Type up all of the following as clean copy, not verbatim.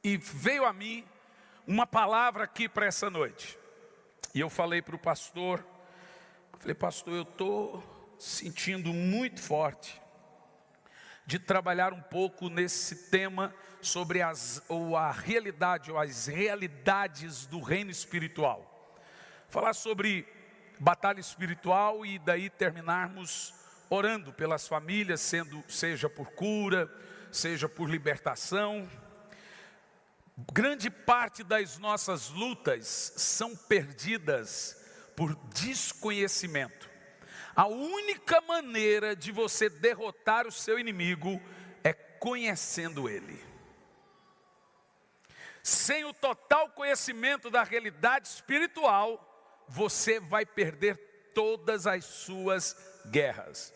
e veio a mim uma palavra aqui para essa noite. E eu falei para o pastor, pastor, eu estou sentindo muito forte de trabalhar um pouco nesse tema sobre as realidades do reino espiritual. Falar sobre batalha espiritual e daí terminarmos orando pelas famílias, seja por cura, seja por libertação. Grande parte das nossas lutas são perdidas por desconhecimento. A única maneira de você derrotar o seu inimigo é conhecendo ele. Sem o total conhecimento da realidade espiritual, você vai perder todas as suas guerras.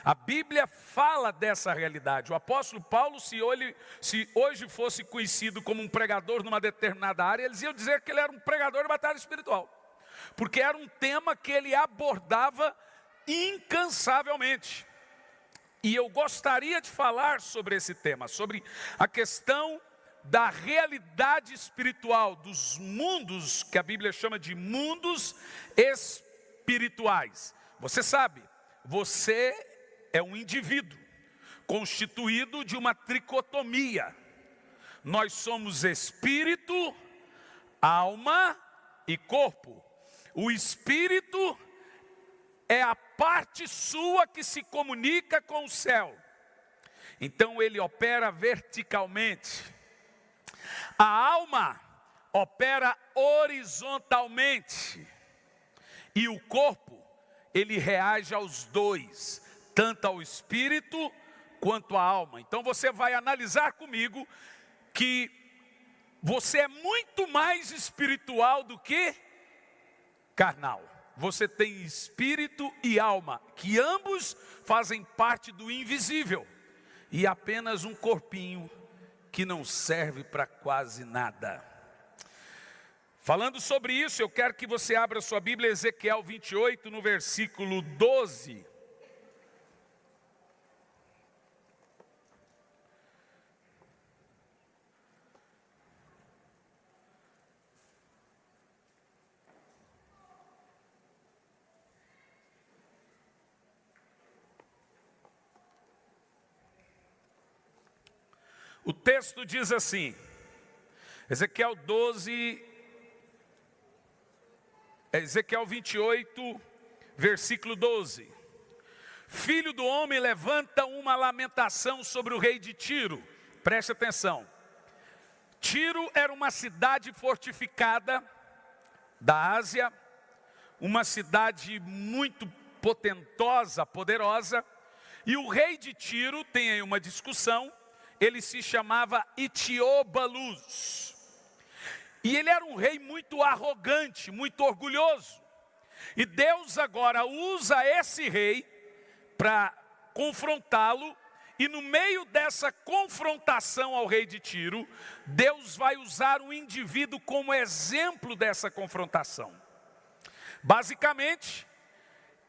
A Bíblia fala dessa realidade. O apóstolo Paulo, se hoje fosse conhecido como um pregador numa determinada área, eles iam dizer que ele era um pregador de batalha espiritual. Porque era um tema que ele abordava incansavelmente. E eu gostaria de falar sobre esse tema, sobre a questão da realidade espiritual, dos mundos, que a Bíblia chama de mundos espirituais. Você sabe, você é um indivíduo constituído de uma tricotomia. Nós somos espírito, alma e corpo. O espírito é a parte sua que se comunica com o céu. Então ele opera verticalmente. A alma opera horizontalmente. E o corpo, ele reage aos dois, tanto ao espírito quanto à alma. Então você vai analisar comigo que você é muito mais espiritual do que carnal. Você tem espírito e alma, que ambos fazem parte do invisível. E apenas um corpinho que não serve para quase nada. Falando sobre isso, eu quero que você abra sua Bíblia, Ezequiel 28, no versículo 12. O texto diz assim, Ezequiel 28, versículo 12. Filho do homem, levanta uma lamentação sobre o rei de Tiro. Preste atenção. Tiro era uma cidade fortificada da Ásia, uma cidade muito potentosa, poderosa. E o rei de Tiro, tem aí uma discussão, ele se chamava Itiobalus. E ele era um rei muito arrogante, muito orgulhoso. E Deus agora usa esse rei para confrontá-lo. E no meio dessa confrontação ao rei de Tiro, Deus vai usar um indivíduo como exemplo dessa confrontação. Basicamente,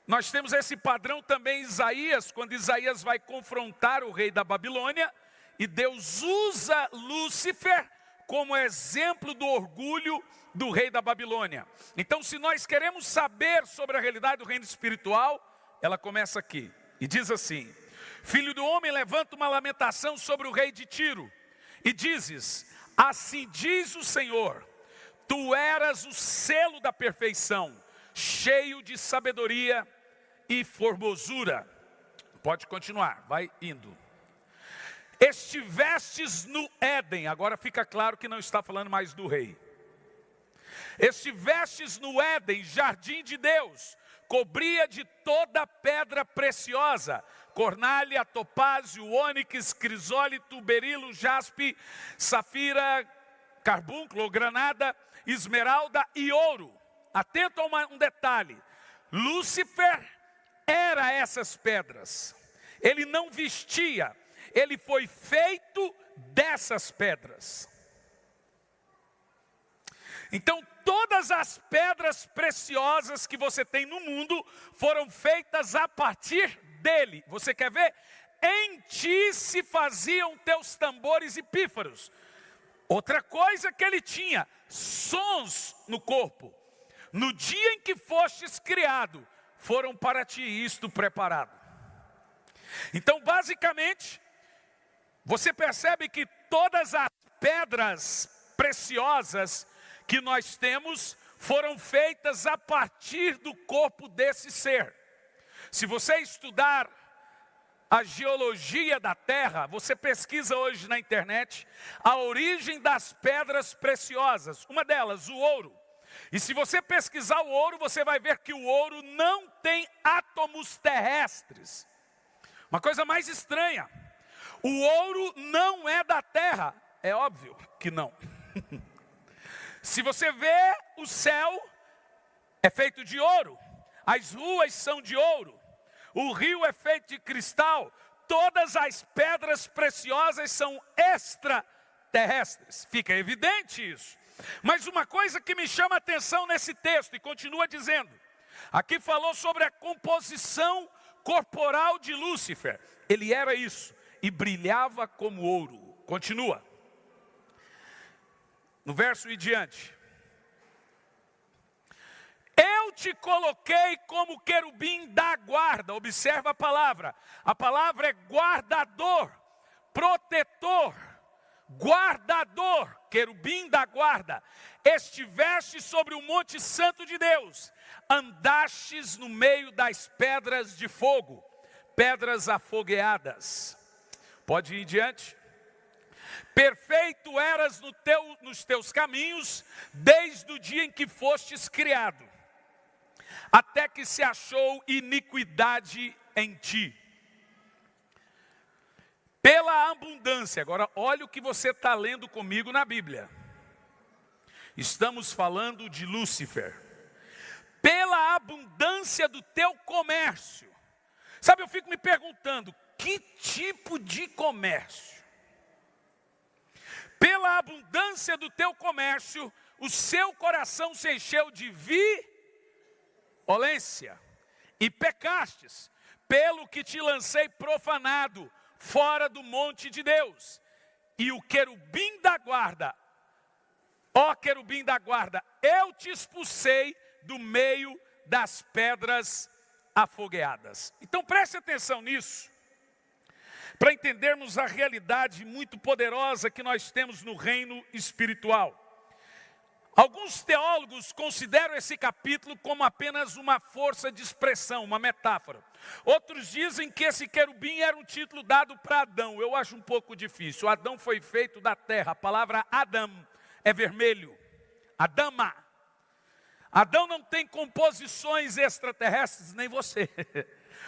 nós temos esse padrão também em Isaías, quando Isaías vai confrontar o rei da Babilônia. E Deus usa Lúcifer como exemplo do orgulho do rei da Babilônia. Então, se nós queremos saber sobre a realidade do reino espiritual, ela começa aqui. E diz assim, filho do homem, levanta uma lamentação sobre o rei de Tiro. E dizes, assim diz o Senhor, tu eras o selo da perfeição, cheio de sabedoria e formosura. Pode continuar, vai indo. Estivestes no Éden, agora fica claro que não está falando mais do rei. Estivestes no Éden, jardim de Deus, cobria de toda pedra preciosa, cornália, topázio, ônix, crisólito, berilo, jaspe, safira, carbúnculo, granada, esmeralda e ouro. Atento a um detalhe, Lúcifer era essas pedras, ele não vestia, ele foi feito dessas pedras. Então todas as pedras preciosas que você tem no mundo foram feitas a partir dele. Você quer ver? Em ti se faziam teus tambores e pífaros. Outra coisa que ele tinha, sons no corpo. No dia em que fostes criado, foram para ti isto preparado. Então, basicamente, você percebe que todas as pedras preciosas que nós temos foram feitas a partir do corpo desse ser. Se você estudar a geologia da Terra, você pesquisa hoje na internet a origem das pedras preciosas. Uma delas, o ouro. E se você pesquisar o ouro, você vai ver que o ouro não tem átomos terrestres. Uma coisa mais estranha. O ouro não é da Terra. É óbvio que não. Se você vê o céu, é feito de ouro. As ruas são de ouro. O rio é feito de cristal. Todas as pedras preciosas são extraterrestres. Fica evidente isso. Mas uma coisa que me chama a atenção nesse texto, e continua dizendo, aqui falou sobre a composição corporal de Lúcifer. Ele era isso, e brilhava como ouro. Continua. No verso em diante. Eu te coloquei como querubim da guarda. Observa a palavra. A palavra é guardador, protetor, guardador, querubim da guarda. Estiveste sobre o monte santo de Deus, andastes no meio das pedras de fogo, pedras afogueadas. Pode ir em diante. Perfeito eras nos teus caminhos, desde o dia em que fostes criado, até que se achou iniquidade em ti. Pela abundância, agora olha o que você está lendo comigo na Bíblia. Estamos falando de Lúcifer. Pela abundância do teu comércio. Sabe, eu fico me perguntando, que tipo de comércio? Pela abundância do teu comércio, o seu coração se encheu de violência e pecastes, pelo que te lancei profanado, fora do monte de Deus. E o querubim da guarda, ó querubim da guarda, eu te expulsei do meio das pedras afogueadas. Então preste atenção nisso, para entendermos a realidade muito poderosa que nós temos no reino espiritual. Alguns teólogos consideram esse capítulo como apenas uma força de expressão, uma metáfora. Outros dizem que esse querubim era um título dado para Adão. Eu acho um pouco difícil. Adão foi feito da terra. A palavra Adam é vermelho. Adama. Adão não tem composições extraterrestres, nem você.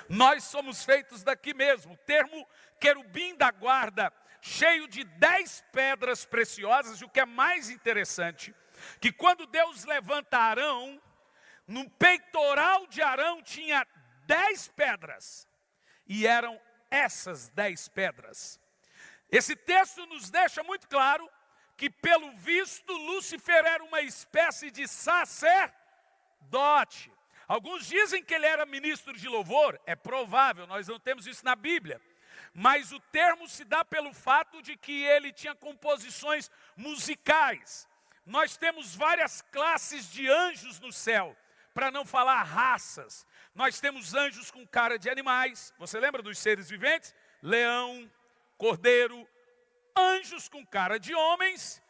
Nós somos feitos daqui mesmo. O termo querubim da guarda, cheio de 10 pedras preciosas. E o que é mais interessante, que quando Deus levanta Arão, no peitoral de Arão tinha 10 pedras. E eram essas 10 pedras. Esse texto nos deixa muito claro que, pelo visto, Lúcifer era uma espécie de sacerdote. Alguns dizem que ele era ministro de louvor. É provável, nós não temos isso na Bíblia. Mas o termo se dá pelo fato de que ele tinha composições musicais. Nós temos várias classes de anjos no céu, para não falar raças. Nós temos anjos com cara de animais. Você lembra dos seres viventes? Leão, cordeiro. Anjos com cara de homens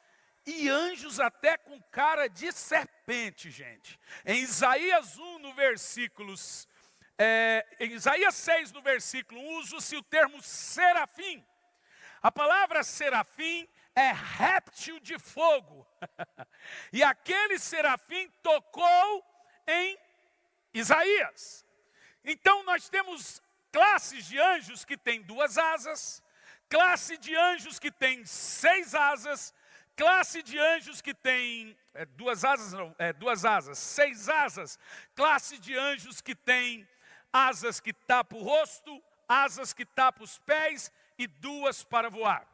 e anjos até com cara de serpente, gente. Em Isaías 1, no versículos... em Isaías 6, no versículo 1, usa-se o termo serafim. A palavra serafim é réptil de fogo. E aquele serafim tocou em Isaías. Então nós temos classes de anjos que têm 2 asas, classe de anjos que tem 6 asas, classe de anjos que tem 2 asas, 6 asas, classe de anjos que tem asas que tapam o rosto, asas que tapam os pés e 2 para voar.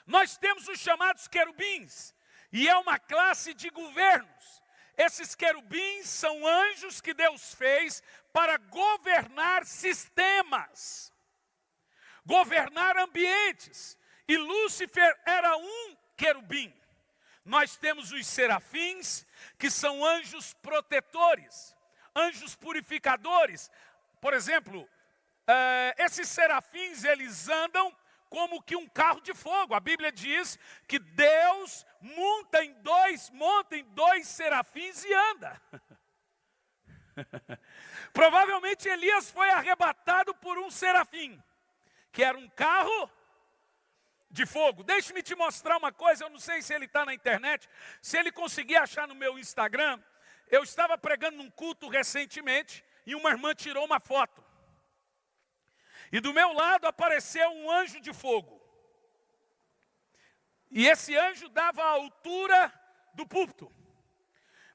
Nós temos os chamados querubins, e é uma classe de governos. Esses querubins são anjos que Deus fez para governar sistemas, governar ambientes. E Lúcifer era um querubim. Nós temos os serafins, que são anjos protetores, anjos purificadores. Por exemplo, esses serafins, eles andam como que um carro de fogo. A Bíblia diz que Deus monta em dois serafins e anda. Provavelmente Elias foi arrebatado por um serafim, que era um carro de fogo. Deixe-me te mostrar uma coisa, eu não sei se ele está na internet, se ele conseguir achar no meu Instagram. Eu estava pregando num culto recentemente e uma irmã tirou uma foto. E do meu lado apareceu um anjo de fogo. E esse anjo dava a altura do púlpito.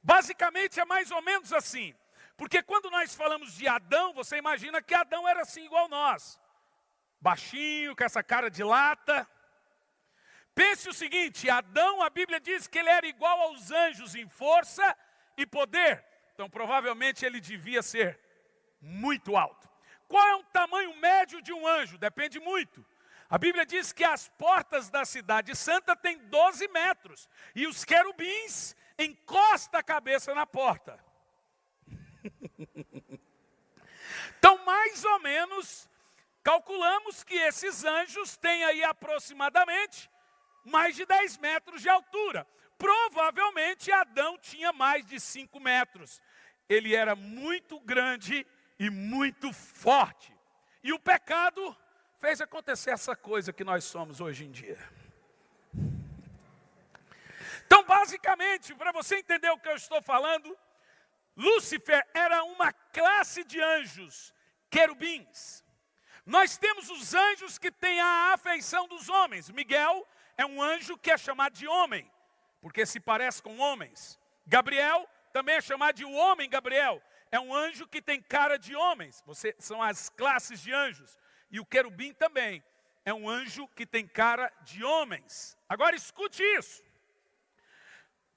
Basicamente é mais ou menos assim. Porque quando nós falamos de Adão, você imagina que Adão era assim igual nós. Baixinho, com essa cara de lata. Pense o seguinte, Adão, a Bíblia diz que ele era igual aos anjos em força e poder. Então provavelmente ele devia ser muito alto. Qual é o tamanho médio de um anjo? Depende muito. A Bíblia diz que as portas da cidade santa têm 12 metros. E os querubins encostam a cabeça na porta. Então, mais ou menos, calculamos que esses anjos têm aí aproximadamente mais de 10 metros de altura. Provavelmente Adão tinha mais de 5 metros. Ele era muito grande e muito forte. E o pecado fez acontecer essa coisa que nós somos hoje em dia. Então, basicamente, para você entender o que eu estou falando, Lúcifer era uma classe de anjos, querubins. Nós temos os anjos que têm a afeição dos homens. Miguel é um anjo que é chamado de homem, porque se parece com homens. Gabriel também é chamado de o homem Gabriel. É um anjo que tem cara de homens. São as classes de anjos. E o querubim também é um anjo que tem cara de homens. Agora escute isso.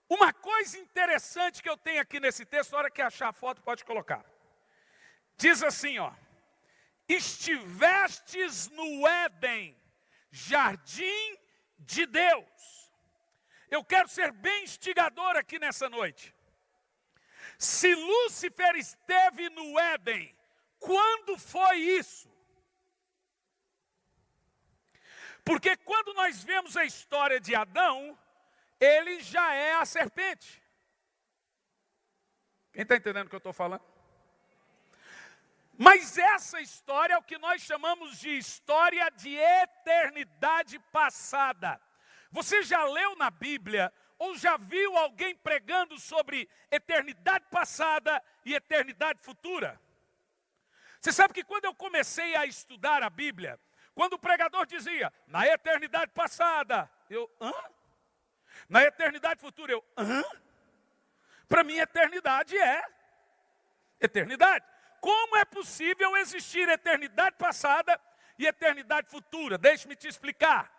Uma coisa interessante que eu tenho aqui nesse texto, na hora que achar a foto pode colocar. Diz assim, ó. Estivestes no Éden, jardim de Deus. Eu quero ser bem instigador aqui nessa noite. Se Lúcifer esteve no Éden, quando foi isso? Porque quando nós vemos a história de Adão, ele já é a serpente. Quem está entendendo o que eu estou falando? Mas essa história é o que nós chamamos de história de eternidade passada. Você já leu na Bíblia ou já viu alguém pregando sobre eternidade passada e eternidade futura? Você sabe que quando eu comecei a estudar a Bíblia, quando o pregador dizia, na eternidade passada, eu, hã? Na eternidade futura, eu, hã? Para mim, eternidade é eternidade. Como é possível existir eternidade passada e eternidade futura? Deixe-me te explicar.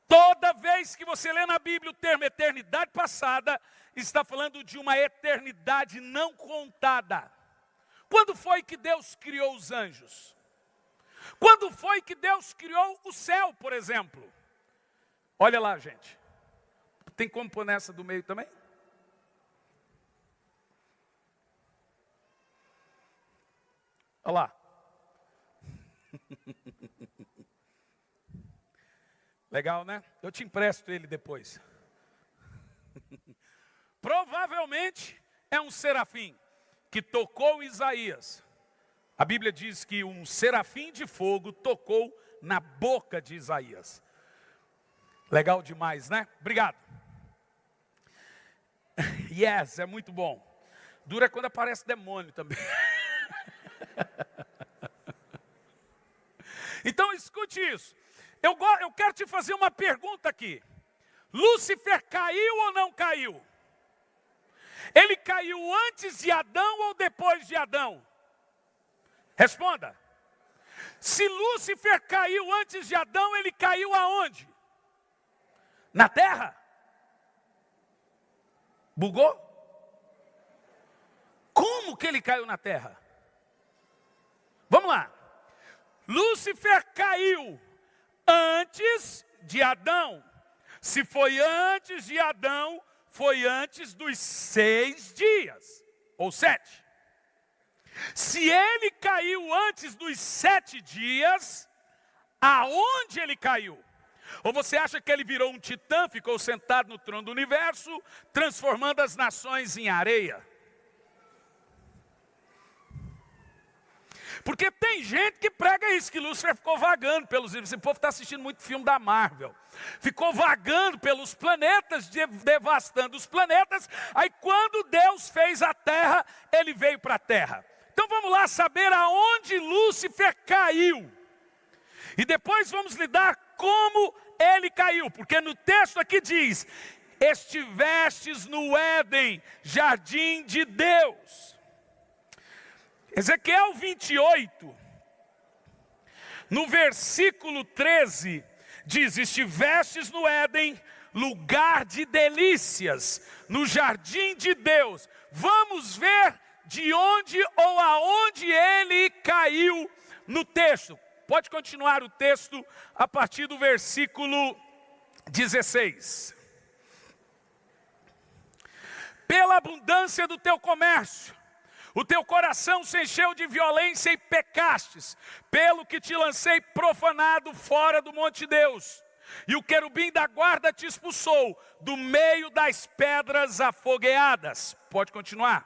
Toda vez que você lê na Bíblia o termo eternidade passada, está falando de uma eternidade não contada. Quando foi que Deus criou os anjos? Quando foi que Deus criou o céu, por exemplo? Olha lá, gente. Tem como pôr nessa do meio também? Olha lá. Legal, né? Eu te empresto ele depois. Provavelmente é um serafim que tocou Isaías. A Bíblia diz que um serafim de fogo tocou na boca de Isaías. Legal demais, né? Obrigado. Yes, é muito bom. Dura quando aparece demônio também. Então escute isso. Eu quero te fazer uma pergunta aqui. Lúcifer caiu ou não caiu? Ele caiu antes de Adão ou depois de Adão? Responda. Se Lúcifer caiu antes de Adão, ele caiu aonde? Na terra? Bugou? Como que ele caiu na terra? Vamos lá. Lúcifer caiu antes de Adão. Se foi antes de Adão, foi antes dos 6 dias, ou 7. Se ele caiu antes dos 7 dias, aonde ele caiu? Ou você acha que ele virou um titã, ficou sentado no trono do universo, transformando as nações em areia? Porque tem gente que prega isso, que Lúcifer ficou vagando pelos... Esse povo está assistindo muito filme da Marvel. Ficou vagando pelos planetas, devastando os planetas. Aí quando Deus fez a terra, ele veio para a terra. Então vamos lá saber aonde Lúcifer caiu. E depois vamos lidar como ele caiu. Porque no texto aqui diz: estivestes no Éden, jardim de Deus. Ezequiel 28, no versículo 13, diz: estivestes no Éden, lugar de delícias, no jardim de Deus. Vamos ver de onde ou aonde ele caiu no texto. Pode continuar o texto a partir do versículo 16. Pela abundância do teu comércio, o teu coração se encheu de violência e pecastes, pelo que te lancei profanado fora do monte de Deus. E o querubim da guarda te expulsou do meio das pedras afogueadas. Pode continuar.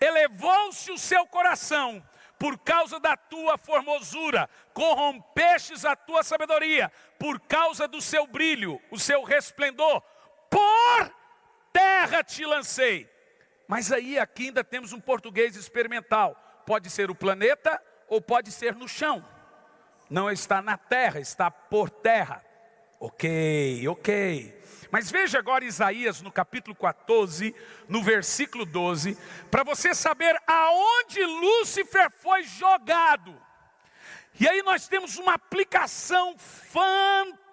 Elevou-se o seu coração por causa da tua formosura, corrompestes a tua sabedoria, por causa do seu brilho, o seu resplendor, por terra te lancei. Mas aí aqui ainda temos um português experimental. Pode ser o planeta ou pode ser no chão. Não está na terra, está por terra. Ok. Mas veja agora Isaías no capítulo 14, no versículo 12, para você saber aonde Lúcifer foi jogado. E aí nós temos uma aplicação fantástica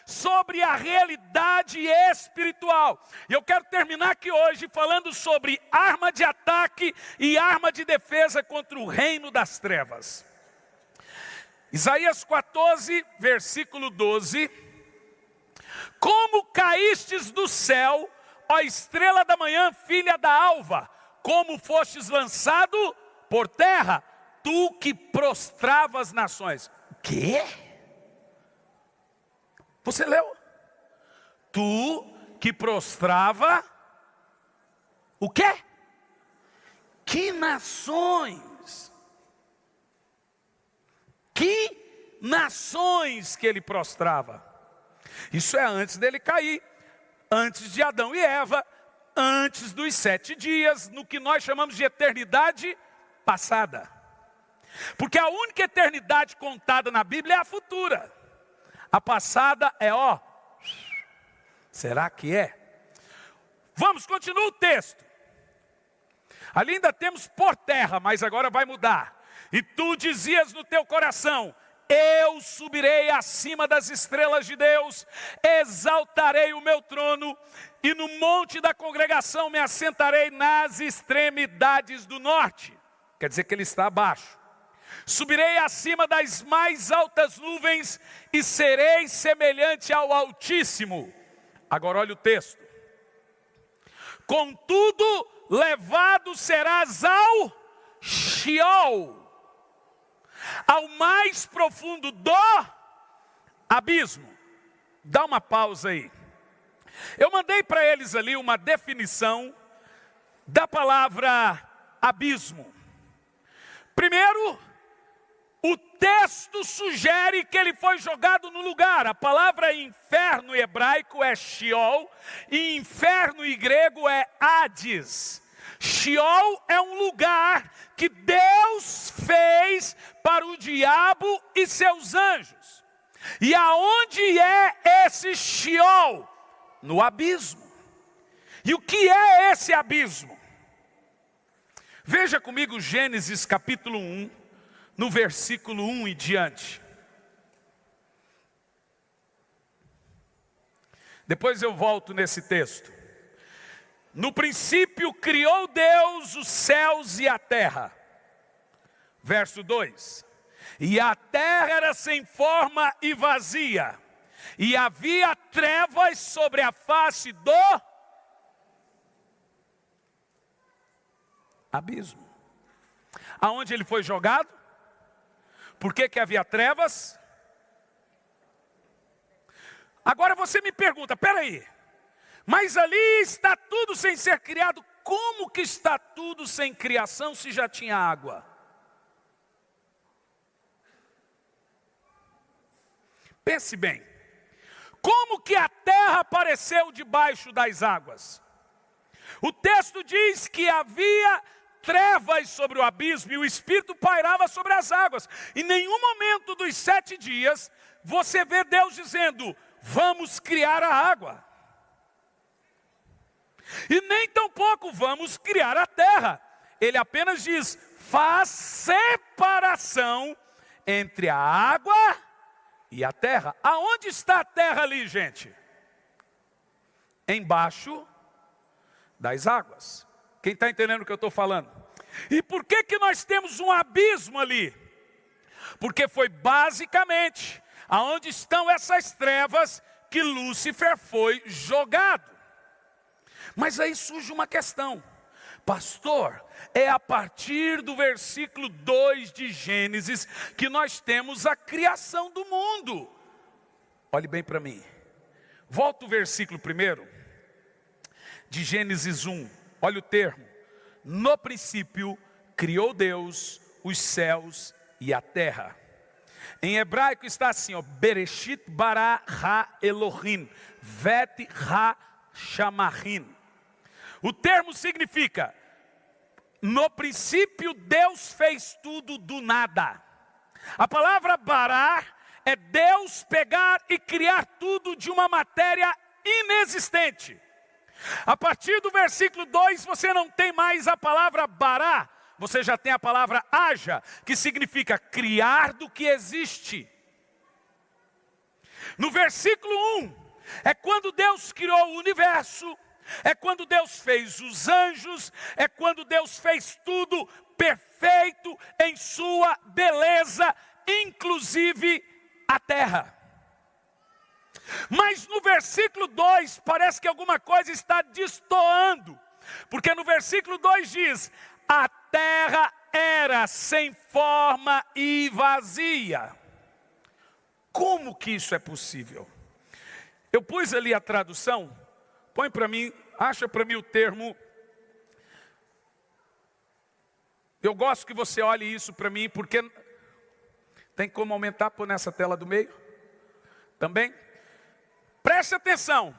sobre a realidade espiritual. E eu quero terminar aqui hoje falando sobre arma de ataque e arma de defesa contra o reino das trevas. Isaías 14, versículo 12. Como caístes do céu, ó estrela da manhã, filha da alva, como fostes lançado por terra, tu que prostrava as nações. O quê? Você leu? Tu que prostrava o quê? Que nações? Que nações que ele prostrava? Isso é antes dele cair, antes de Adão e Eva, antes dos 7 dias, no que nós chamamos de eternidade passada. Porque a única eternidade contada na Bíblia é a futura. A passada é será que é? Vamos, continua o texto. Ali ainda temos por terra, mas agora vai mudar. E tu dizias no teu coração: eu subirei acima das estrelas de Deus, exaltarei o meu trono, e no monte da congregação me assentarei nas extremidades do norte. Quer dizer que ele está abaixo. Subirei acima das mais altas nuvens e serei semelhante ao Altíssimo. Agora olha o texto. Contudo, levado serás ao Sheol, ao mais profundo do abismo. Dá uma pausa aí. Eu mandei para eles ali uma definição da palavra abismo. Primeiro, o texto sugere que ele foi jogado no lugar. A palavra inferno em hebraico é Sheol, e inferno em grego é Hades. Sheol é um lugar que Deus fez para o diabo e seus anjos. E aonde é esse Sheol? No abismo. E o que é esse abismo? Veja comigo Gênesis capítulo 1, no versículo 1 e diante. Depois eu volto nesse texto. No princípio criou Deus os céus e a terra. Verso 2. E a terra era sem forma e vazia, e havia trevas sobre a face do abismo. Aonde ele foi jogado? Por que havia trevas? Agora você me pergunta, peraí, mas ali está tudo sem ser criado, como que está tudo sem criação se já tinha água? Pense bem, como que a terra apareceu debaixo das águas? O texto diz que havia trevas sobre o abismo e o Espírito pairava sobre as águas. Em nenhum momento dos 7 dias, você vê Deus dizendo, vamos criar a água. E nem tampouco vamos criar a terra. Ele apenas diz, faz separação entre a água e a terra. Aonde está a terra ali, gente? Embaixo das águas. Quem está entendendo o que eu estou falando? E por que nós temos um abismo ali? Porque foi basicamente aonde estão essas trevas que Lúcifer foi jogado. Mas aí surge uma questão. Pastor, é a partir do versículo 2 de Gênesis que nós temos a criação do mundo. Olhe bem para mim. Volta o versículo 1 de Gênesis 1. Olha o termo. No princípio, criou Deus os céus e a terra. Em hebraico está assim, ó, Bereshit bara ha Elohim, vet ha shamarim. O termo significa, no princípio Deus fez tudo do nada. A palavra bara é Deus pegar e criar tudo de uma matéria inexistente. A partir do versículo 2 você não tem mais a palavra bara, você já tem a palavra haja, que significa criar do que existe. No versículo 1, é quando Deus criou o universo, é quando Deus fez os anjos, é quando Deus fez tudo perfeito em sua beleza, inclusive a terra. Mas no versículo 2 parece que alguma coisa está destoando, porque no versículo 2 diz, a terra era sem forma e vazia. Como que isso é possível? Eu pus ali a tradução, põe para mim, acha para mim o termo. Eu gosto que você olhe isso para mim, porque tem como aumentar, pôr nessa tela do meio? Também? Preste atenção,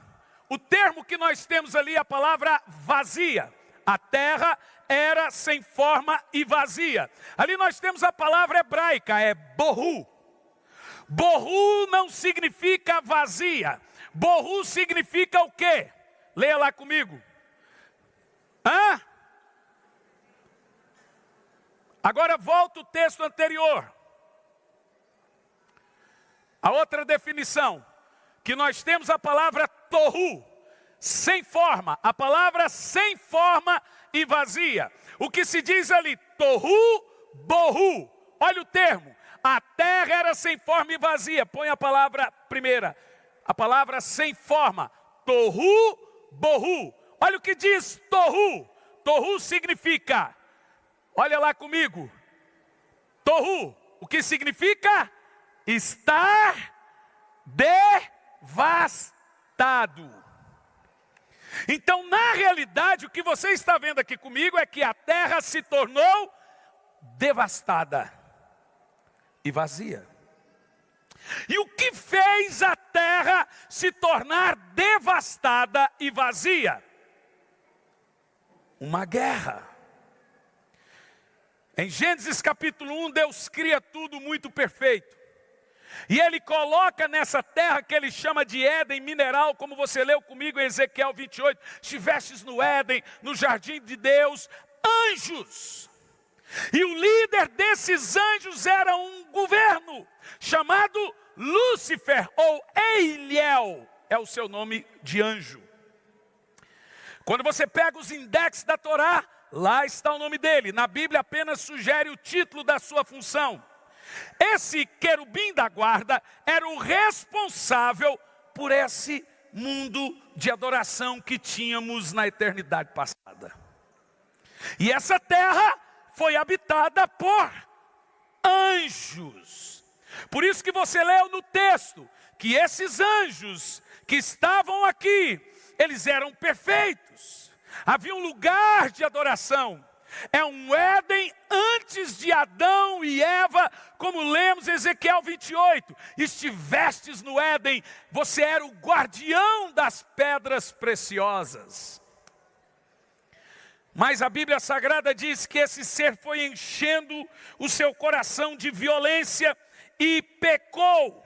o termo que nós temos ali é a palavra vazia. A terra era sem forma e vazia. Ali nós temos a palavra hebraica, é borru. Borru não significa vazia. Borru significa o quê? Leia lá comigo. Agora volta o texto anterior. A outra definição, que nós temos a palavra tohu, sem forma. A palavra sem forma e vazia. O que se diz ali? Tohu, borru. Olha o termo. A terra era sem forma e vazia. Põe a palavra primeira. A palavra sem forma. Tohu, borru. Olha o que diz tohu. Tohu significa, olha lá comigo. Tohu, o que significa? Estar devastado. Então, na realidade, o que você está vendo aqui comigo é que a terra se tornou devastada e vazia. E o que fez a terra se tornar devastada e vazia? Uma guerra. Em Gênesis capítulo 1, Deus cria tudo muito perfeito. E Ele coloca nessa terra que Ele chama de Éden mineral, como você leu comigo em Ezequiel 28. Estivestes no Éden, no jardim de Deus, anjos. E o líder desses anjos era um governo, chamado Lúcifer, ou Eiliel, é o seu nome de anjo. Quando você pega os indexes da Torá, lá está o nome dele. Na Bíblia apenas sugere o título da sua função. Esse querubim da guarda era o responsável por esse mundo de adoração que tínhamos na eternidade passada. E essa terra foi habitada por anjos. Por isso que você leu no texto que esses anjos que estavam aqui, eles eram perfeitos. Havia um lugar de adoração. É um Éden antes de Adão e Eva, como lemos em Ezequiel 28. Estivestes no Éden, você era o guardião das pedras preciosas. Mas a Bíblia Sagrada diz que esse ser foi enchendo o seu coração de violência e pecou.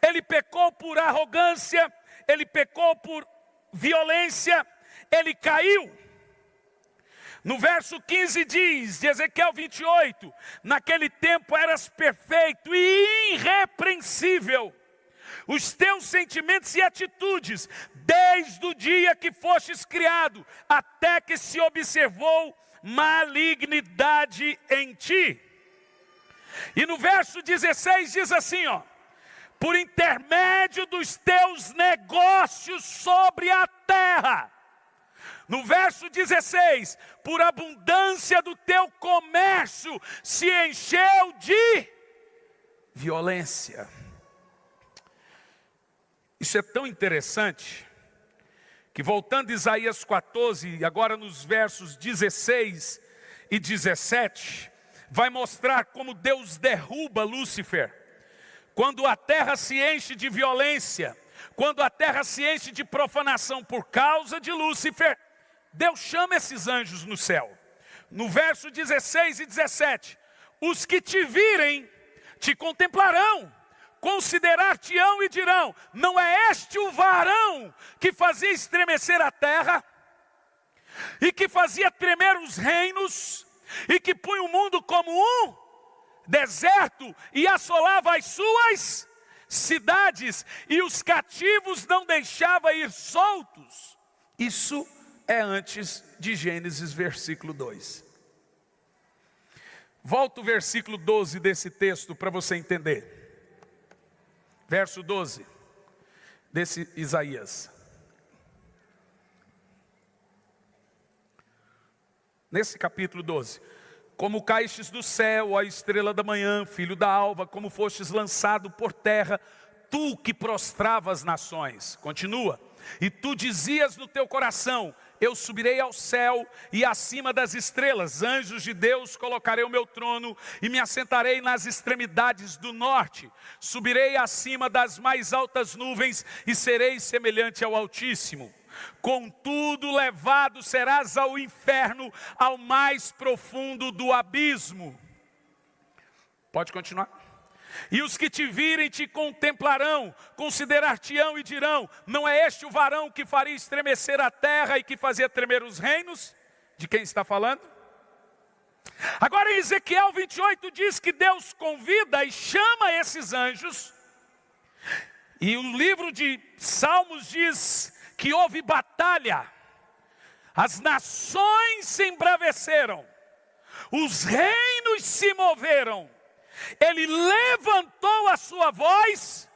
Ele pecou por arrogância, ele pecou por violência, ele caiu. No verso 15 diz, de Ezequiel 28, naquele tempo eras perfeito e irrepreensível. Os teus sentimentos e atitudes, desde o dia que fostes criado, até que se observou malignidade em ti. E no verso 16 diz assim, ó: por intermédio dos teus negócios sobre a terra. No verso 16, por abundância do teu comércio, se encheu de violência. Isso é tão interessante, que voltando a Isaías 14, agora nos versos 16 e 17, vai mostrar como Deus derruba Lúcifer. Quando a terra se enche de violência, quando a terra se enche de profanação por causa de Lúcifer, Deus chama esses anjos no céu. No verso 16 e 17, os que te virem, te contemplarão, considerar-te-ão e dirão, não é este o varão que fazia estremecer a terra, e que fazia tremer os reinos, e que punha o mundo como um deserto, e assolava as suas cidades, e os cativos não deixava ir soltos. Isso é antes de Gênesis, versículo 2. Volta o versículo 12 desse texto para você entender. Verso 12, desse Isaías. Nesse capítulo 12. Como caístes do céu, ó estrela da manhã, filho da alva, como fostes lançado por terra, tu que prostrava as nações. Continua. E tu dizias no teu coração, eu subirei ao céu e acima das estrelas, anjos de Deus, colocarei o meu trono e me assentarei nas extremidades do norte. Subirei acima das mais altas nuvens e serei semelhante ao Altíssimo. Contudo, levado serás ao inferno, ao mais profundo do abismo. Pode continuar. E os que te virem te contemplarão, considerar-te-ão e dirão, não é este o varão que faria estremecer a terra e que fazia tremer os reinos? De quem está falando? Agora em Ezequiel 28 diz que Deus convida e chama esses anjos. E o livro de Salmos diz que houve batalha. As nações se embraveceram, os reinos se moveram. Ele levantou a sua voz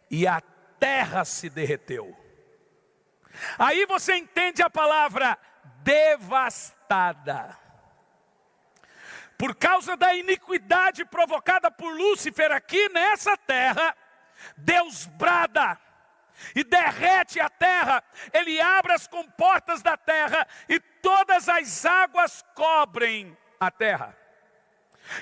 e a terra se derreteu. Aí você entende a palavra devastada. Por causa da iniquidade provocada por Lúcifer aqui nessa terra, Deus brada e derrete a terra. Ele abre as comportas da terra e todas as águas cobrem a terra.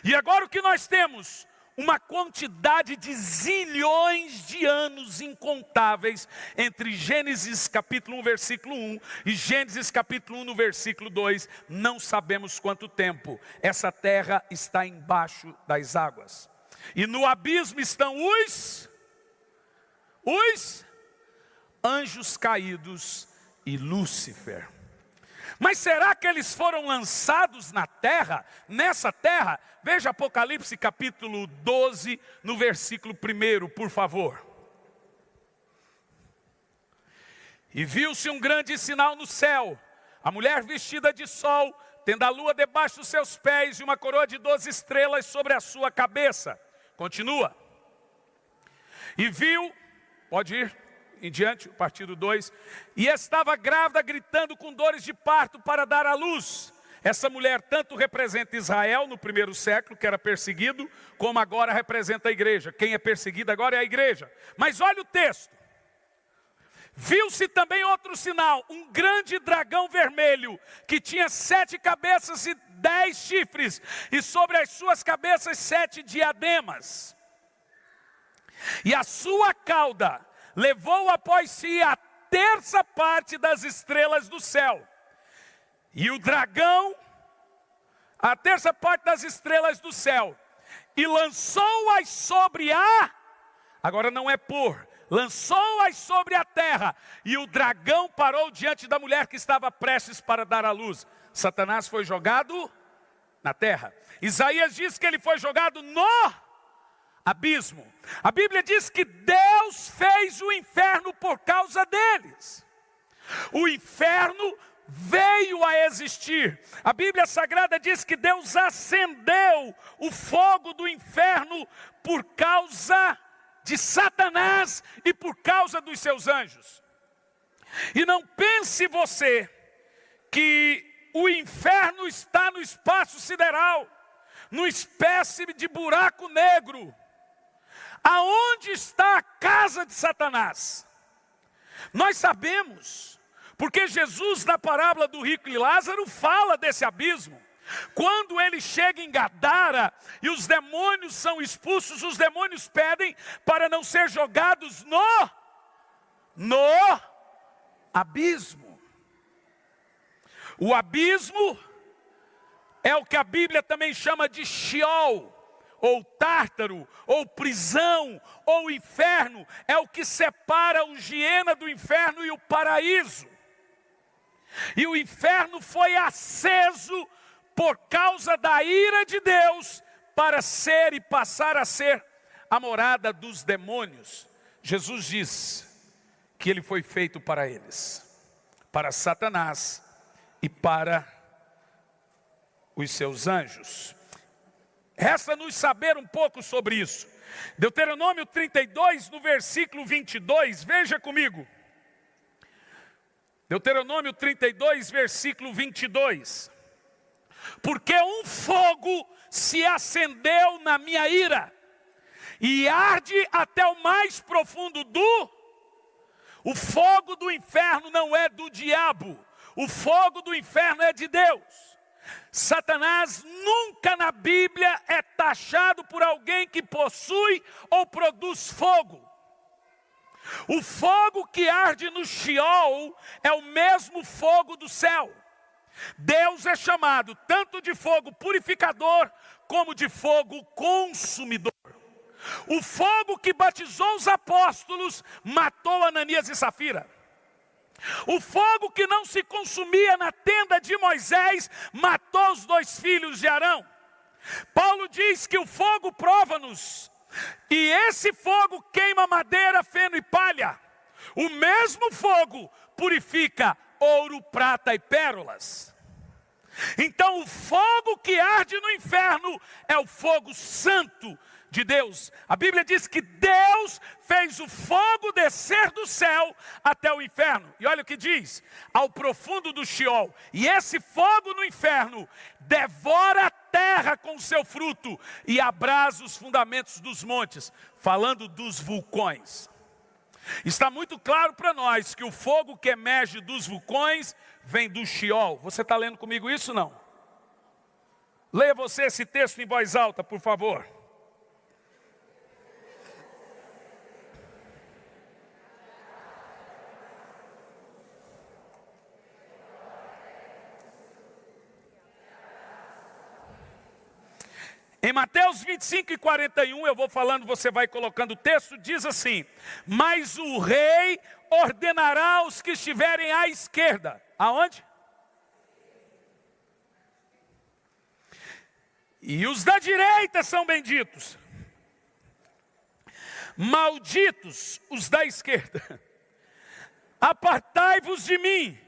E agora o que nós temos? Uma quantidade de zilhões de anos incontáveis entre Gênesis capítulo 1, versículo 1 e Gênesis capítulo 1, no versículo 2. Não sabemos quanto tempo essa terra está embaixo das águas. E no abismo estão os anjos caídos e Lúcifer. Mas será que eles foram lançados na terra, nessa terra? Veja Apocalipse capítulo 12, no versículo 1, por favor. E viu-se um grande sinal no céu, a mulher vestida de sol, tendo a lua debaixo dos seus pés e uma coroa de 12 estrelas sobre a sua cabeça. Continua. E viu, pode ir em diante, o partido 2. E estava grávida, gritando com dores de parto para dar à luz. Essa mulher tanto representa Israel no primeiro século, que era perseguido, como agora representa a igreja. Quem é perseguido agora é a igreja. Mas olha o texto. Viu-se também outro sinal, um grande dragão vermelho, que tinha 7 cabeças e 10 chifres, e sobre as suas cabeças 7 diademas. E a sua cauda levou após si a terça parte das estrelas do céu. E o dragão, a terça parte das estrelas do céu, e lançou-as sobre agora não é lançou-as sobre a terra, e o dragão parou diante da mulher que estava prestes para dar à luz. Satanás foi jogado na terra. Isaías diz que ele foi jogado no abismo. A Bíblia diz que Deus fez o inferno por causa deles. O inferno veio a existir. A Bíblia Sagrada diz que Deus acendeu o fogo do inferno por causa de Satanás e por causa dos seus anjos. E não pense você que o inferno está no espaço sideral, numa espécie de buraco negro. Aonde está a casa de Satanás? Nós sabemos, porque Jesus, na parábola do rico e Lázaro, fala desse abismo. Quando ele chega em Gadara e os demônios são expulsos, os demônios pedem para não ser jogados no abismo. O abismo é o que a Bíblia também chama de Sheol, ou Tártaro, ou prisão, ou inferno. É o que separa o Geena do inferno e o paraíso. E o inferno foi aceso por causa da ira de Deus, para ser e passar a ser a morada dos demônios. Jesus diz que ele foi feito para eles, para Satanás e para os seus anjos. Resta-nos saber um pouco sobre isso. Deuteronômio 32, no versículo 22, veja comigo. Deuteronômio 32, versículo 22. Porque um fogo se acendeu na minha ira, e arde até o mais profundo O fogo do inferno não é do diabo, o fogo do inferno é de Deus. Satanás nunca na Bíblia é taxado por alguém que possui ou produz fogo. O fogo que arde no Sheol é o mesmo fogo do céu. Deus é chamado tanto de fogo purificador como de fogo consumidor. O fogo que batizou os apóstolos matou Ananias e Safira. O fogo que não se consumia na tenda de Moisés matou os 2 filhos de Arão. Paulo diz que o fogo prova-nos, e esse fogo queima madeira, feno e palha. O mesmo fogo purifica ouro, prata e pérolas. Então o fogo que arde no inferno é o fogo santo de Deus. A Bíblia diz que Deus fez o fogo descer do céu até o inferno. E olha o que diz: ao profundo do Sheol. E esse fogo no inferno devora a terra com seu fruto e abrasa os fundamentos dos montes. Falando dos vulcões. Está muito claro para nós que o fogo que emerge dos vulcões vem do Sheol. Você está lendo comigo isso, não? Leia você esse texto em voz alta, por favor. Em Mateus 25 e 41, eu vou falando, você vai colocando o texto, diz assim: mas o rei ordenará aos que estiverem à esquerda. Aonde? E os da direita são benditos. Malditos os da esquerda. Apartai-vos de mim,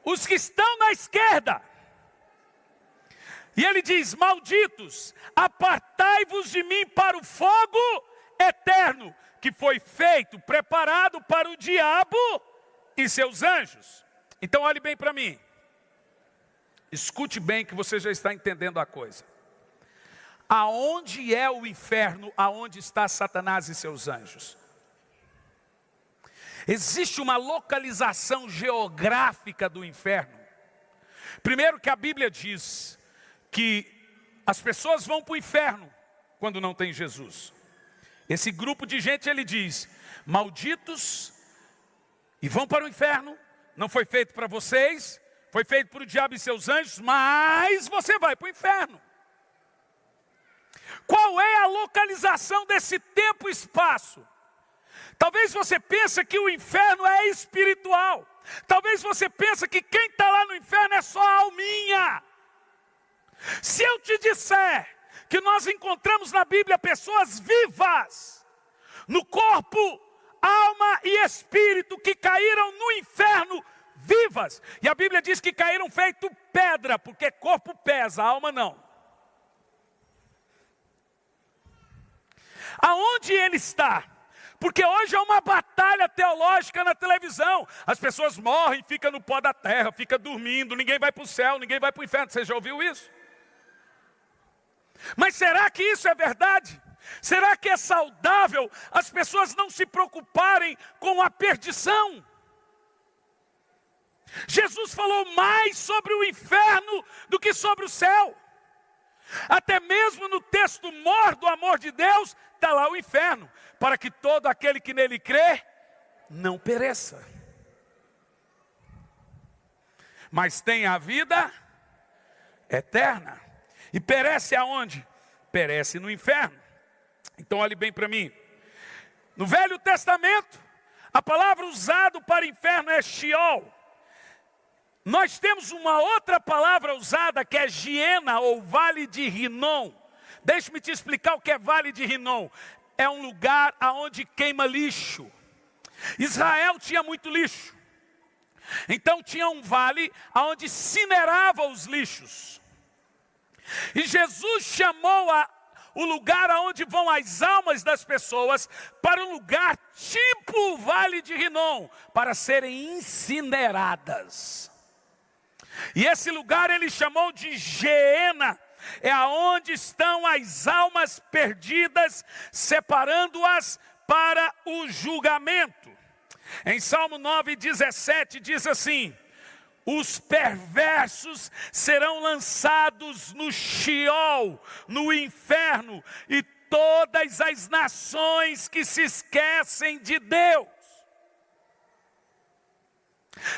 os que estão na esquerda. E ele diz: malditos, apartai-vos de mim para o fogo eterno, que foi feito, preparado para o diabo e seus anjos. Então olhe bem para mim. Escute bem que você já está entendendo a coisa. Aonde é o inferno? Aonde está Satanás e seus anjos? Existe uma localização geográfica do inferno. Primeiro que a Bíblia diz que as pessoas vão para o inferno quando não tem Jesus. Esse grupo de gente, ele diz: malditos, e vão para o inferno, não foi feito para vocês, foi feito para o diabo e seus anjos, mas você vai para o inferno. Qual é a localização desse tempo e espaço? Talvez você pense que o inferno é espiritual. Talvez você pense que quem está lá no inferno é só a alminha. Se eu te disser que nós encontramos na Bíblia pessoas vivas, no corpo, alma e espírito, que caíram no inferno vivas. E a Bíblia diz que caíram feito pedra, porque corpo pesa, alma não. Aonde ele está? Porque hoje é uma batalha teológica na televisão. As pessoas morrem, ficam no pó da terra, ficam dormindo, ninguém vai para o céu, ninguém vai para o inferno. Você já ouviu isso? Mas será que isso é verdade? Será que é saudável as pessoas não se preocuparem com a perdição? Jesus falou mais sobre o inferno do que sobre o céu. Até mesmo no texto mor do amor de Deus, está lá o inferno, para que todo aquele que nele crê, não pereça, mas tenha a vida eterna. E perece aonde? Perece no inferno. Então olhe bem para mim. No Velho Testamento, a palavra usada para inferno é Sheol. Nós temos uma outra palavra usada que é Giena ou Vale de Rinom. Deixe-me te explicar o que é Vale de Rinom. É um lugar onde queima lixo. Israel tinha muito lixo. Então tinha um vale onde incinerava os lixos. E Jesus chamou o lugar onde vão as almas das pessoas para um lugar tipo o Vale de Rinom, para serem incineradas. E esse lugar ele chamou de Geena. É aonde estão as almas perdidas, separando-as para o julgamento. Em Salmo 9:17 diz assim: os perversos serão lançados no Sheol, no inferno, e todas as nações que se esquecem de Deus.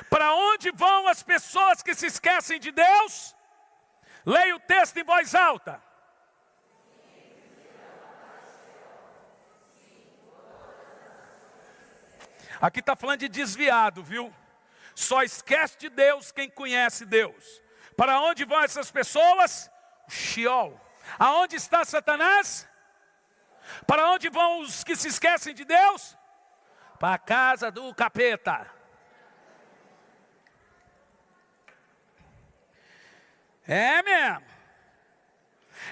Para onde vão as pessoas que se esquecem de Deus? Leia o texto em voz alta. Aqui está falando de desviado, viu? Só esquece de Deus quem conhece Deus. Para onde vão essas pessoas? O Sheol. Aonde está Satanás? Para onde vão os que se esquecem de Deus? Para a casa do capeta. É mesmo.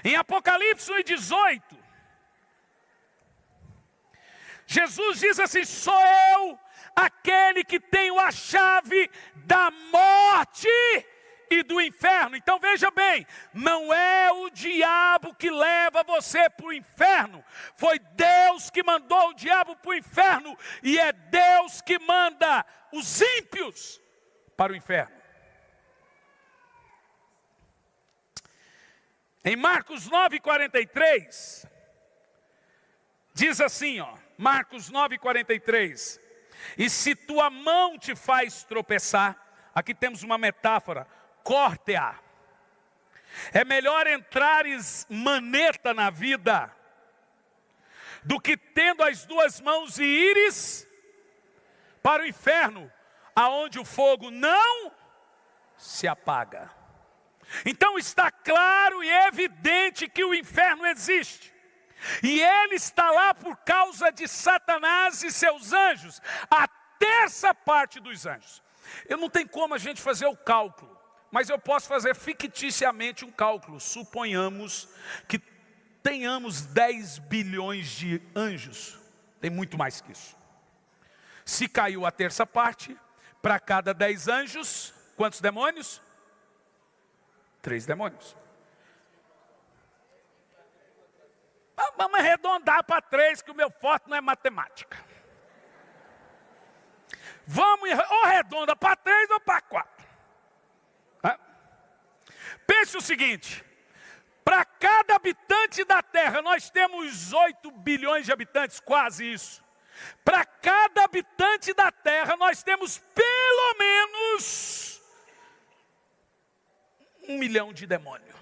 Em Apocalipse 1:18, Jesus diz assim: sou eu aquele que tenho a chave da morte e do inferno. Então veja bem, não é o diabo que leva você para o inferno. Foi Deus que mandou o diabo para o inferno. E é Deus que manda os ímpios para o inferno. Em Marcos 9:43, diz assim, Marcos 9:43, e se tua mão te faz tropeçar, aqui temos uma metáfora, corte-a. É melhor entrares maneta na vida, do que tendo as duas mãos e ires para o inferno, aonde o fogo não se apaga. Então está claro e evidente que o inferno existe. E ele está lá por causa de Satanás e seus anjos. A terça parte dos anjos. Eu não tenho como a gente fazer o cálculo. mas eu posso fazer ficticiamente um cálculo. Suponhamos que tenhamos 10 bilhões de anjos. Tem muito mais que isso. Se caiu a terça parte, para cada 10 anjos, quantos demônios? 3 demônios. Vamos arredondar para 3, que o meu forte não é matemática. Vamos, ou arredonda para 3 ou para 4. Pense o seguinte: para cada habitante da terra, nós temos 8 bilhões de habitantes, quase isso. Para cada habitante da terra, nós temos pelo menos 1 milhão de demônios.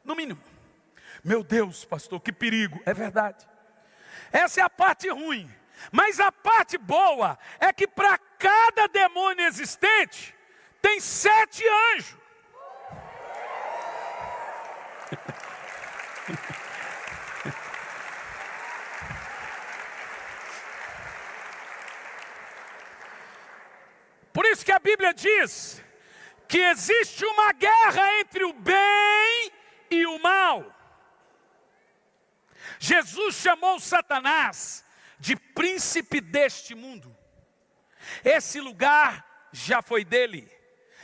No mínimo. Meu Deus, pastor, que perigo. É verdade. Essa é a parte ruim. Mas a parte boa é que para cada demônio existente, tem 7 anjos. Por isso que a Bíblia diz que existe uma guerra entre o bem e o mal. Jesus chamou Satanás de príncipe deste mundo. Esse lugar já foi dele,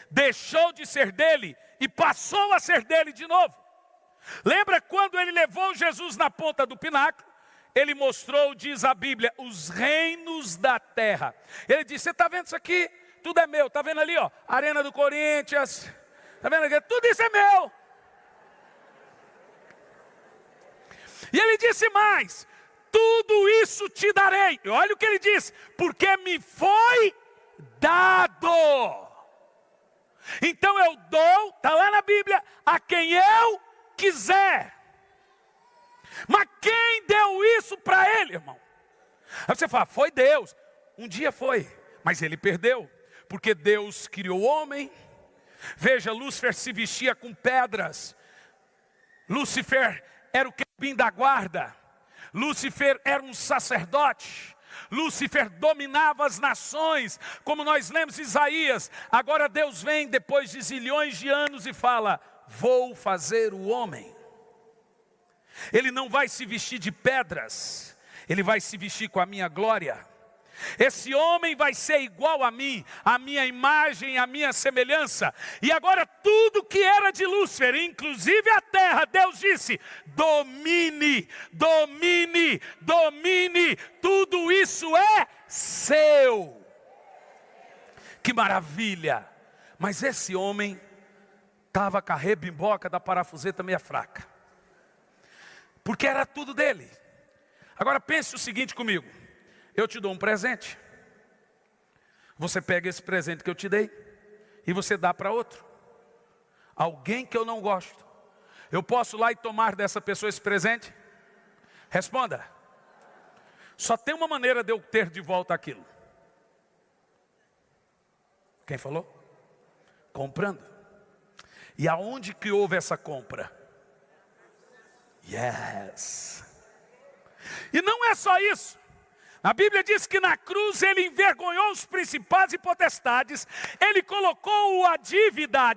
deixou de ser dele e passou a ser dele de novo. Lembra quando ele levou Jesus na ponta do pináculo? Ele mostrou, diz a Bíblia, os reinos da terra. Ele disse: você está vendo isso aqui? Tudo é meu. Está vendo ali, ó, Arena do Corinthians? Está vendo aqui? Tudo isso é meu. E ele disse mais: tudo isso te darei. E olha o que ele diz: porque me foi dado. Então eu dou, está lá na Bíblia, a quem eu quiser. Mas quem deu isso para ele, irmão? Aí você fala: foi Deus. Um dia foi, mas ele perdeu. Porque Deus criou o homem. Veja, Lúcifer se vestia com pedras. Lúcifer era o querubim da guarda. Lúcifer era um sacerdote. Lúcifer dominava as nações, como nós lemos em Isaías. Agora Deus vem depois de zilhões de anos e fala: vou fazer o homem. Ele não vai se vestir de pedras, ele vai se vestir com a minha glória. Esse homem vai ser igual a mim, a minha imagem, a minha semelhança. E agora tudo que era de Lúcifer, inclusive a terra, Deus disse: domine, domine, domine. Tudo isso é seu. Que maravilha. Mas esse homem estava com a rebimboca da parafuseta meia fraca, porque era tudo dele. Agora pense o seguinte comigo: eu te dou um presente, você pega esse presente que eu te dei e você dá para outro, alguém que eu não gosto. Eu posso ir lá e tomar dessa pessoa esse presente? Responda. Só tem uma maneira de eu ter de volta aquilo. Quem falou? Comprando. E aonde que houve essa compra? Yes. E não é só isso. A Bíblia diz que na cruz ele envergonhou os principados e potestades. Ele colocou a dívida.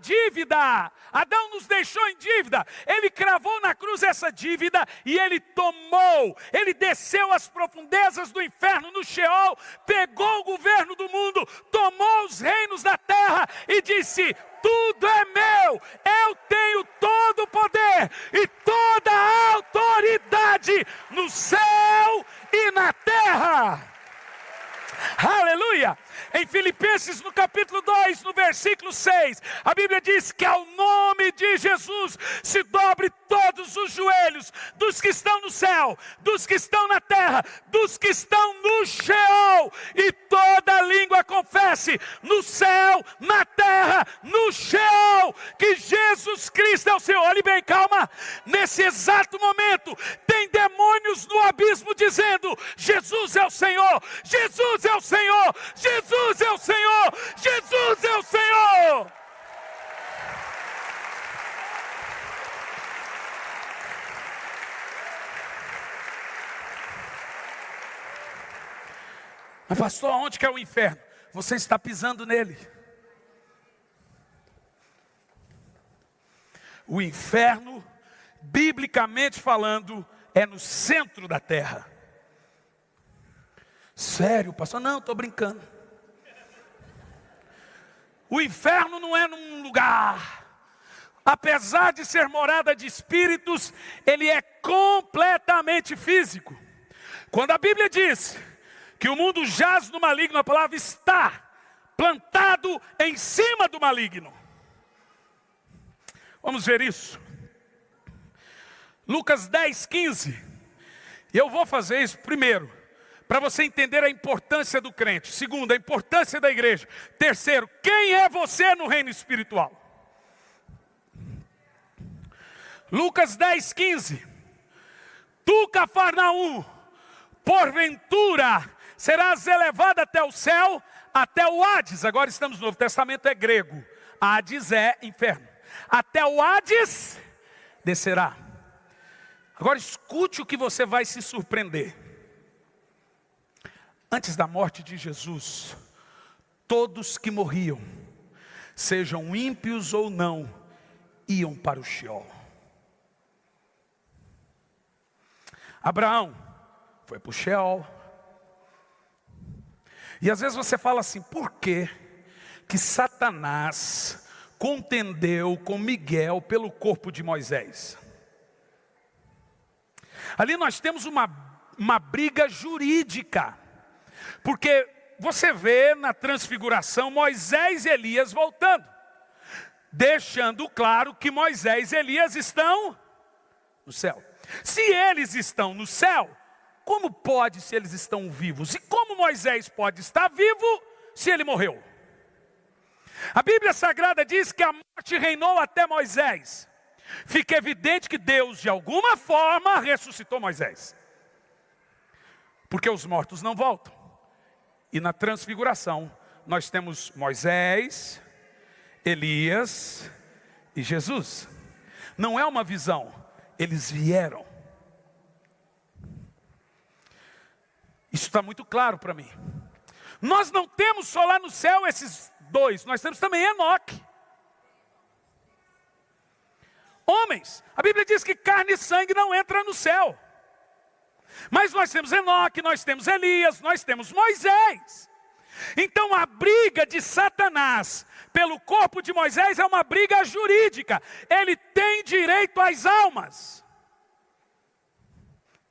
Adão nos deixou em dívida. Ele cravou na cruz essa dívida e ele tomou. Ele desceu às profundezas do inferno, no Sheol. Pegou o governo do mundo. Tomou os reinos da terra e disse: tudo é meu. Eu tenho todo o poder e toda a autoridade no céu e na terra. Aleluia! Em Filipenses, no capítulo 2, no versículo 6, a Bíblia diz que ao nome de Jesus se dobre todos os joelhos dos que estão no céu, dos que estão na terra, dos que estão no Sheol, e toda língua confesse no céu, na terra, no Sheol, que Jesus Cristo é o Senhor. Olhe bem, calma. Nesse exato momento, tem demônios no abismo dizendo: Jesus é o Senhor, Jesus é o Senhor, Jesus é o Senhor, Jesus é o Senhor. Mas pastor, onde que é o inferno? Você está pisando nele. O inferno, biblicamente falando, é no centro da terra. Sério, pastor? Não, estou brincando. O inferno não é num lugar. Apesar de ser morada de espíritos, ele é completamente físico. Quando a Bíblia diz que o mundo jaz no maligno, a palavra está plantado em cima do maligno. Vamos ver isso. Lucas 10, 15. E eu vou fazer isso primeiro, para você entender a importância do crente. Segundo, a importância da igreja. Terceiro, quem é você no reino espiritual? Lucas 10, 15. Tu, Cafarnaum, porventura serás elevado até o céu, até o Hades. Agora estamos no Novo Testamento, é grego. Hades é inferno. Até o Hades descerá. Agora escute o que você vai se surpreender. Antes da morte de Jesus, todos que morriam, sejam ímpios ou não, iam para o Sheol. Abraão foi para o Sheol. E às vezes você fala assim, por que Satanás contendeu com Miguel pelo corpo de Moisés? Ali nós temos uma briga jurídica. Porque você vê na transfiguração Moisés e Elias voltando, deixando claro que Moisés e Elias estão no céu. Se eles estão no céu, como pode se eles estão vivos? E como Moisés pode estar vivo se ele morreu? A Bíblia Sagrada diz que a morte reinou até Moisés. Fica evidente que Deus de alguma forma ressuscitou Moisés. Porque os mortos não voltam. E na transfiguração, nós temos Moisés, Elias e Jesus. Não é uma visão, eles vieram. Isso está muito claro para mim. Nós não temos só lá no céu esses dois, nós temos também Enoque. Homens, a Bíblia diz que carne e sangue não entra no céu. Mas nós temos Enoque, nós temos Elias, nós temos Moisés. Então a briga de Satanás pelo corpo de Moisés é uma briga jurídica. Ele tem direito às almas.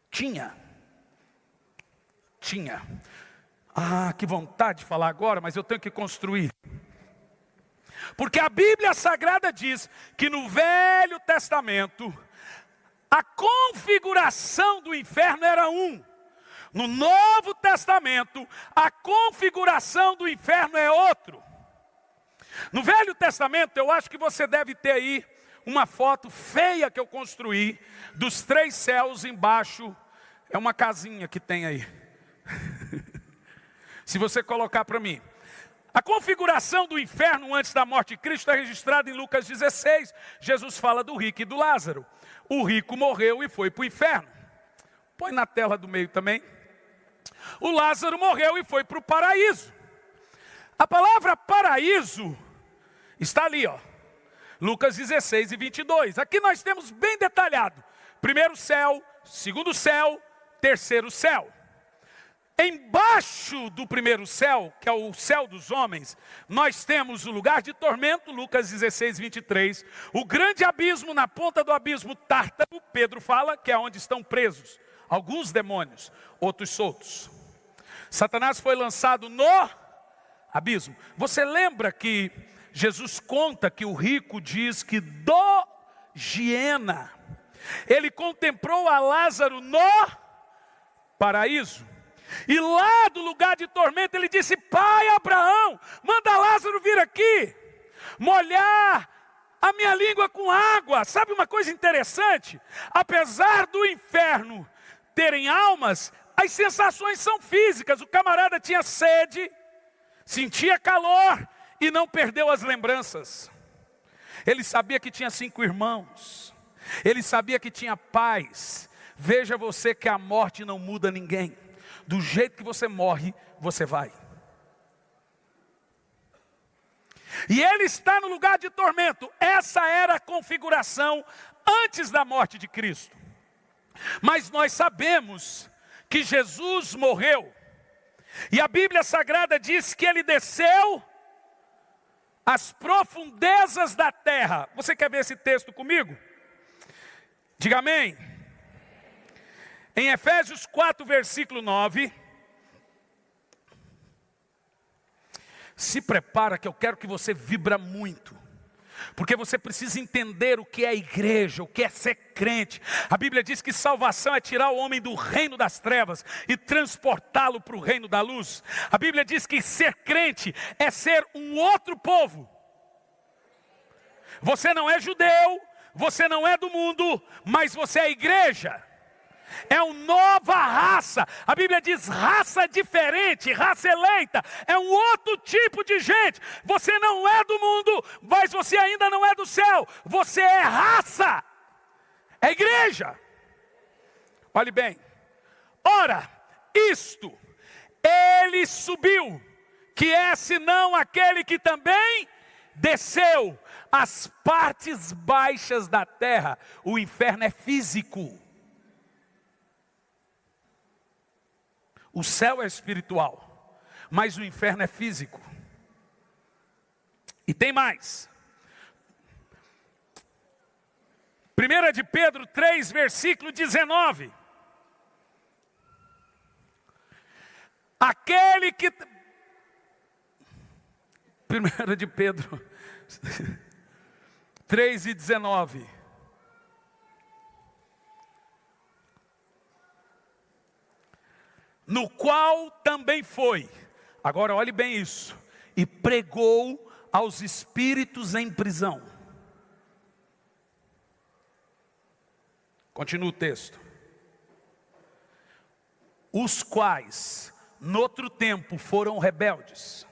Tinha. Ah, que vontade de falar agora, mas eu tenho que construir. Porque a Bíblia Sagrada diz que no Velho Testamento a configuração do inferno era um. No Novo Testamento, a configuração do inferno é outro. No Velho Testamento, eu acho que você deve ter aí uma foto feia que eu construí, dos 3 céus embaixo. É uma casinha que tem aí. Se você colocar para mim. A configuração do inferno antes da morte de Cristo está registrada em Lucas 16. Jesus fala do rico e do Lázaro. O rico morreu e foi para o inferno. Põe na tela do meio também. O Lázaro morreu e foi para o paraíso. A palavra paraíso está ali, ó. Lucas 16 e 22. Aqui nós temos bem detalhado. Primeiro céu, segundo céu, terceiro céu. Embaixo do primeiro céu, que é o céu dos homens, nós temos o lugar de tormento, Lucas 16, 23. O grande abismo, na ponta do abismo Tártaro, Pedro fala que é onde estão presos alguns demônios, outros soltos. Satanás foi lançado no abismo. Você lembra que Jesus conta que o rico diz que do Giena ele contemplou a Lázaro no paraíso. E lá do lugar de tormento ele disse: pai Abraão, manda Lázaro vir aqui, molhar a minha língua com água. Sabe uma coisa interessante? Apesar do inferno terem almas, as sensações são físicas. O camarada tinha sede, sentia calor e não perdeu as lembranças. Ele sabia que tinha 5 irmãos, ele sabia que tinha pais. Veja você que a morte não muda ninguém. Do jeito que você morre, você vai. E ele está no lugar de tormento. Essa era a configuração antes da morte de Cristo. Mas nós sabemos que Jesus morreu. E a Bíblia Sagrada diz que ele desceu às profundezas da terra. Você quer ver esse texto comigo? Diga amém. Em Efésios 4, versículo 9. Se prepara que eu quero que você vibra muito. Porque você precisa entender o que é a igreja, o que é ser crente. A Bíblia diz que salvação é tirar o homem do reino das trevas e transportá-lo para o reino da luz. A Bíblia diz que ser crente é ser um outro povo. Você não é judeu, você não é do mundo, mas você é a igreja. É uma nova raça. A Bíblia diz raça diferente, raça eleita. É um outro tipo de gente. Você não é do mundo, mas você ainda não é do céu. Você é raça. É igreja. Olhe bem. Ora, isto, ele subiu, que é senão aquele que também desceu às partes baixas da terra. O inferno é físico. O céu é espiritual, mas o inferno é físico. E tem mais. 1 de Pedro 3, versículo 19. Aquele que... 1 de Pedro 3 e 19. No qual também foi, agora olhe bem isso, e pregou aos espíritos em prisão. Continua o texto. Os quais, noutro tempo, foram rebeldes,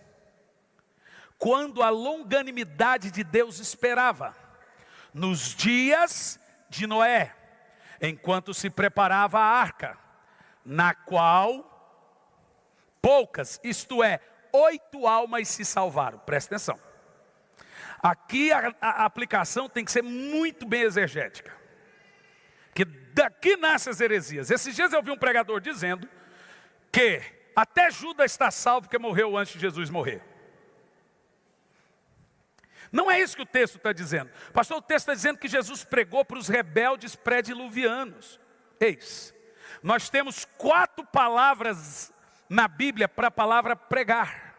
quando a longanimidade de Deus esperava, nos dias de Noé, enquanto se preparava a arca, na qual poucas, isto é, 8 almas se salvaram. Presta atenção. Aqui a aplicação tem que ser muito bem exegética. Que daqui nascem as heresias. Esses dias eu vi um pregador dizendo que até Judas está salvo porque morreu antes de Jesus morrer. Não é isso que o texto está dizendo. Pastor, o texto está dizendo que Jesus pregou para os rebeldes pré-diluvianos. Eis. Nós temos 4 palavras na Bíblia para a palavra pregar.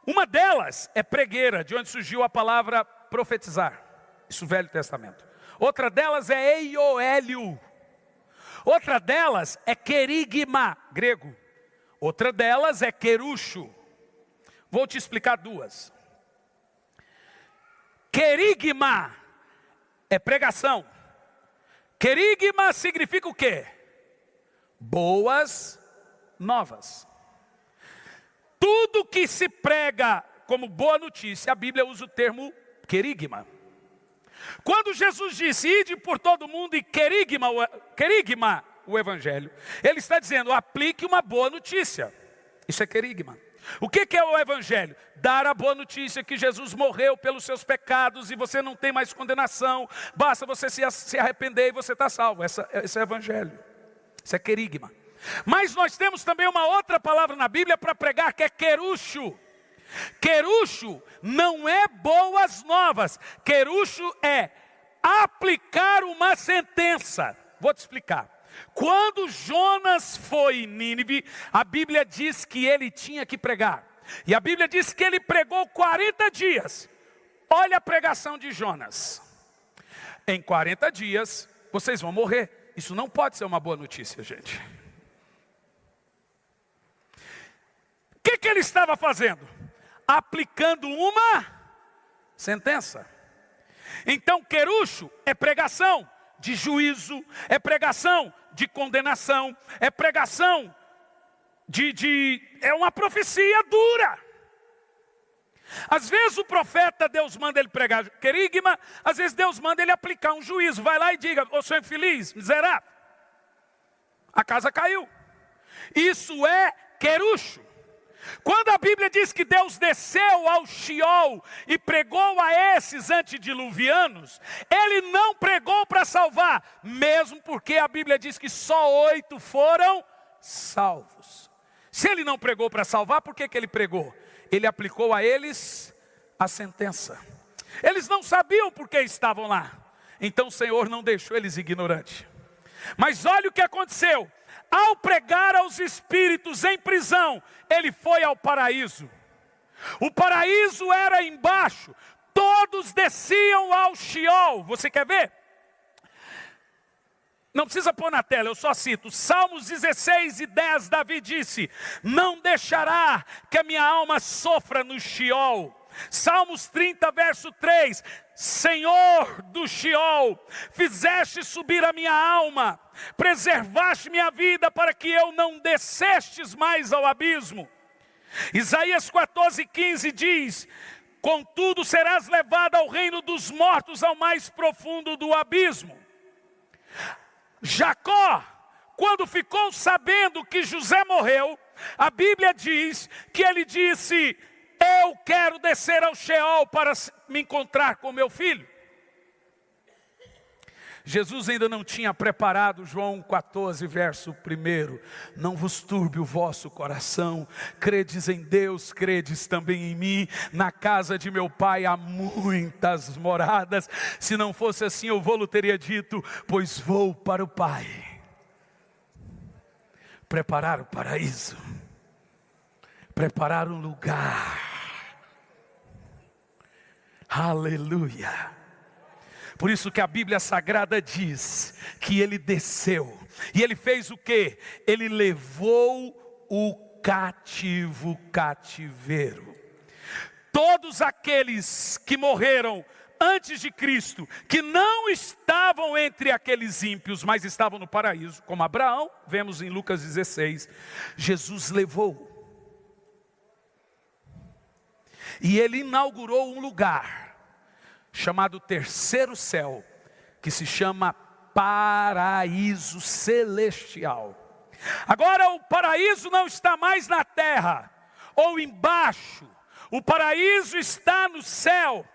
Uma delas é pregueira, de onde surgiu a palavra profetizar. Isso, Velho Testamento. Outra delas é eioélio. Outra delas é querigma, grego. Outra delas é querucho. Vou te explicar 2. Querigma é pregação. Querigma significa o quê? Boas novas. Tudo que se prega como boa notícia, a Bíblia usa o termo querigma. Quando Jesus disse, ide por todo mundo e querigma o evangelho, ele está dizendo, aplique uma boa notícia. Isso é querigma. O que é o evangelho? Dar a boa notícia que Jesus morreu pelos seus pecados e você não tem mais condenação. Basta você se arrepender e você está salvo. Esse é o evangelho. Isso é querigma. Mas nós temos também uma outra palavra na Bíblia para pregar, que é querucho. Querucho não é boas novas. Querucho é aplicar uma sentença. Vou te explicar. Quando Jonas foi em Nínive, a Bíblia diz que ele tinha que pregar. E a Bíblia diz que ele pregou 40 dias. Olha a pregação de Jonas. Em 40 dias, vocês vão morrer. Isso não pode ser uma boa notícia, gente. O que ele estava fazendo? Aplicando uma sentença. Então, querucho é pregação de juízo, é pregação de condenação, é pregação é uma profecia dura. Às vezes o profeta, Deus manda ele pregar querigma, às vezes Deus manda ele aplicar um juízo. Vai lá e diga, ô seu infeliz, miserável, a casa caiu. Isso é querucho. Quando a Bíblia diz que Deus desceu ao Sheol e pregou a esses antediluvianos, Ele não pregou para salvar, mesmo porque a Bíblia diz que só 8 foram salvos. Se Ele não pregou para salvar, por que Ele pregou? Ele aplicou a eles a sentença. Eles não sabiam por que estavam lá, então o Senhor não deixou eles ignorantes. Mas olha o que aconteceu. Ao pregar aos espíritos em prisão, ele foi ao paraíso. O paraíso era embaixo, todos desciam ao Sheol. Você quer ver? Não precisa pôr na tela, eu só cito. Salmos 16:10, Davi disse: não deixará que a minha alma sofra no Sheol. Salmos 30, verso 3, Senhor do Sheol, fizeste subir a minha alma, preservaste minha vida para que eu não descestes mais ao abismo. Isaías 14:15 diz: contudo serás levado ao reino dos mortos, ao mais profundo do abismo. Jacó, quando ficou sabendo que José morreu, a Bíblia diz que ele disse: eu quero descer ao Sheol para me encontrar com meu filho. Jesus ainda não tinha preparado João 14, verso 1. Não vos turbe o vosso coração, credes em Deus, credes também em mim. Na casa de meu pai há muitas moradas. Se não fosse assim, eu vou-lhe teria dito, pois vou para o Pai preparar o paraíso, preparar um lugar. Aleluia. Por isso que a Bíblia Sagrada diz que ele desceu. E ele fez o quê? Ele levou o cativeiro. Todos aqueles que morreram antes de Cristo, que não estavam entre aqueles ímpios, mas estavam no paraíso, como Abraão, vemos em Lucas 16, Jesus levou. E ele inaugurou um lugar chamado terceiro céu, que se chama paraíso celestial. Agora o paraíso não está mais na terra, ou embaixo. O paraíso está no céu.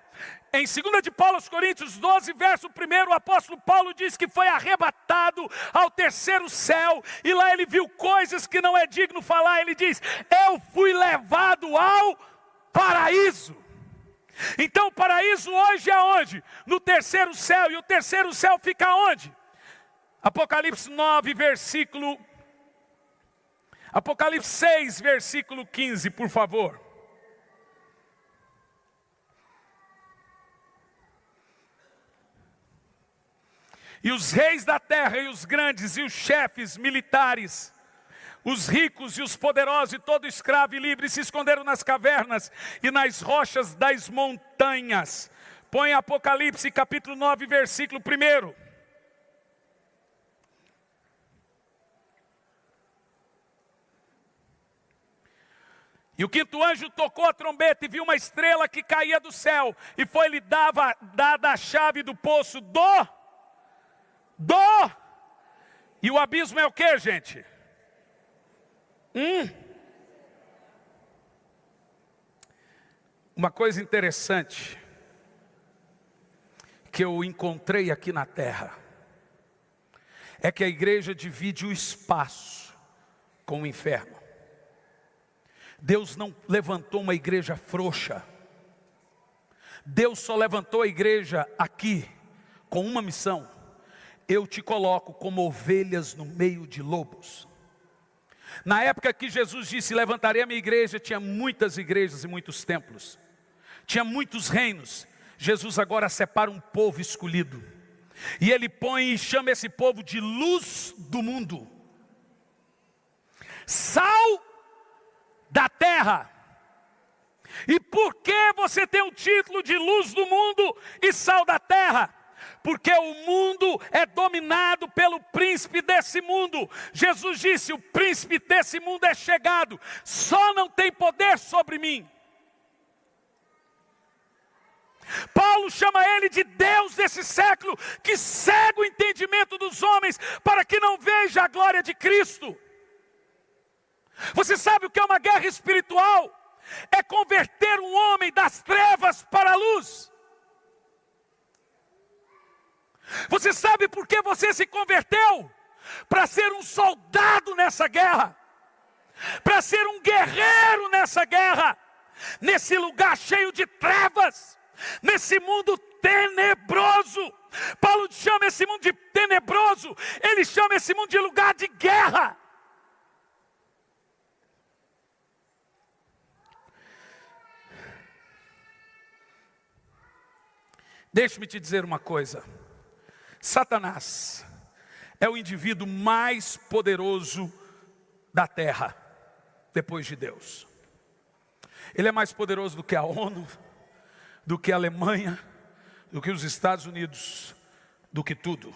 Em 2 de Paulo aos Coríntios 12, verso 1, o apóstolo Paulo diz que foi arrebatado ao terceiro céu, e lá ele viu coisas que não é digno falar. Ele diz: eu fui levado ao paraíso. Então o paraíso hoje é onde? No terceiro céu. E o terceiro céu fica onde? Apocalipse 6, versículo 15, por favor. E os reis da terra, e os grandes, e os chefes militares, os ricos e os poderosos, e todo escravo e livre, se esconderam nas cavernas e nas rochas das montanhas. Põe Apocalipse capítulo 9, versículo 1. E o quinto anjo tocou a trombeta e viu uma estrela que caía do céu, e foi-lhe dada a chave do poço e o abismo é o que, gente? Uma coisa interessante que eu encontrei aqui na terra é que a igreja divide o espaço com o inferno. Deus não levantou uma igreja frouxa. Deus só levantou a igreja aqui com uma missão: eu te coloco como ovelhas no meio de lobos. Na época que Jesus disse: levantarei a minha igreja, tinha muitas igrejas e muitos templos, tinha muitos reinos. Jesus agora separa um povo escolhido, e ele põe e chama esse povo de luz do mundo, sal da terra. E por que você tem o título de luz do mundo e sal da terra? Porque o mundo é dominado pelo príncipe desse mundo. Jesus disse: o príncipe desse mundo é chegado, só não tem poder sobre mim. Paulo chama ele de Deus desse século, que cega o entendimento dos homens, para que não veja a glória de Cristo. Você sabe o que é uma guerra espiritual? É converter um homem das trevas para a luz. Você sabe por que você se converteu? Para ser um soldado nessa guerra, para ser um guerreiro nessa guerra, nesse lugar cheio de trevas, nesse mundo tenebroso. Paulo chama esse mundo de tenebroso, ele chama esse mundo de lugar de guerra. Deixe-me te dizer uma coisa: Satanás é o indivíduo mais poderoso da terra, depois de Deus. Ele é mais poderoso do que a ONU, do que a Alemanha, do que os Estados Unidos, do que tudo.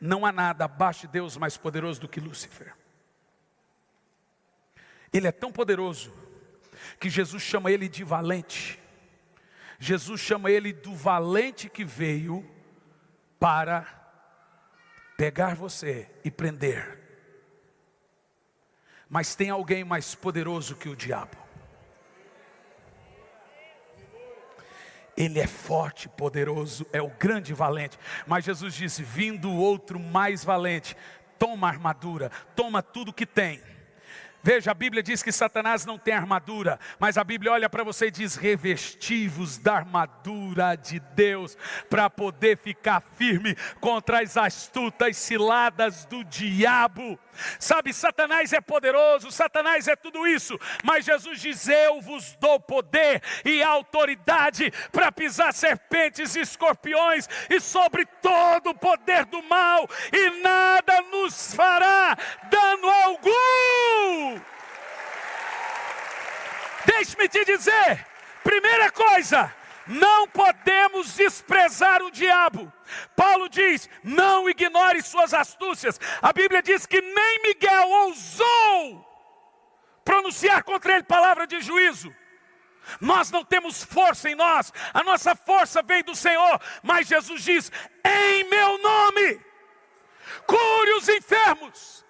Não há nada abaixo de Deus mais poderoso do que Lúcifer. Ele é tão poderoso que Jesus chama ele de valente. Jesus chama ele do valente que veio para pegar você e prender. Mas tem alguém mais poderoso que o diabo. Ele é forte, poderoso, é o grande valente. Mas Jesus disse: vindo outro mais valente, toma a armadura, toma tudo que tem. Veja, a Bíblia diz que Satanás não tem armadura, mas a Bíblia olha para você e diz: revesti-vos da armadura de Deus, para poder ficar firme contra as astutas ciladas do diabo. Sabe, Satanás é poderoso, Satanás é tudo isso, mas Jesus diz: eu vos dou poder e autoridade para pisar serpentes e escorpiões e sobre todo o poder do mal, e nada nos fará dano algum. Deixe-me te dizer, primeira coisa, não podemos desprezar o diabo. Paulo diz: não ignore suas astúcias. A Bíblia diz que nem Miguel ousou pronunciar contra ele palavra de juízo. Nós não temos força em nós, a nossa força vem do Senhor. Mas Jesus diz: em meu nome, cure os enfermos,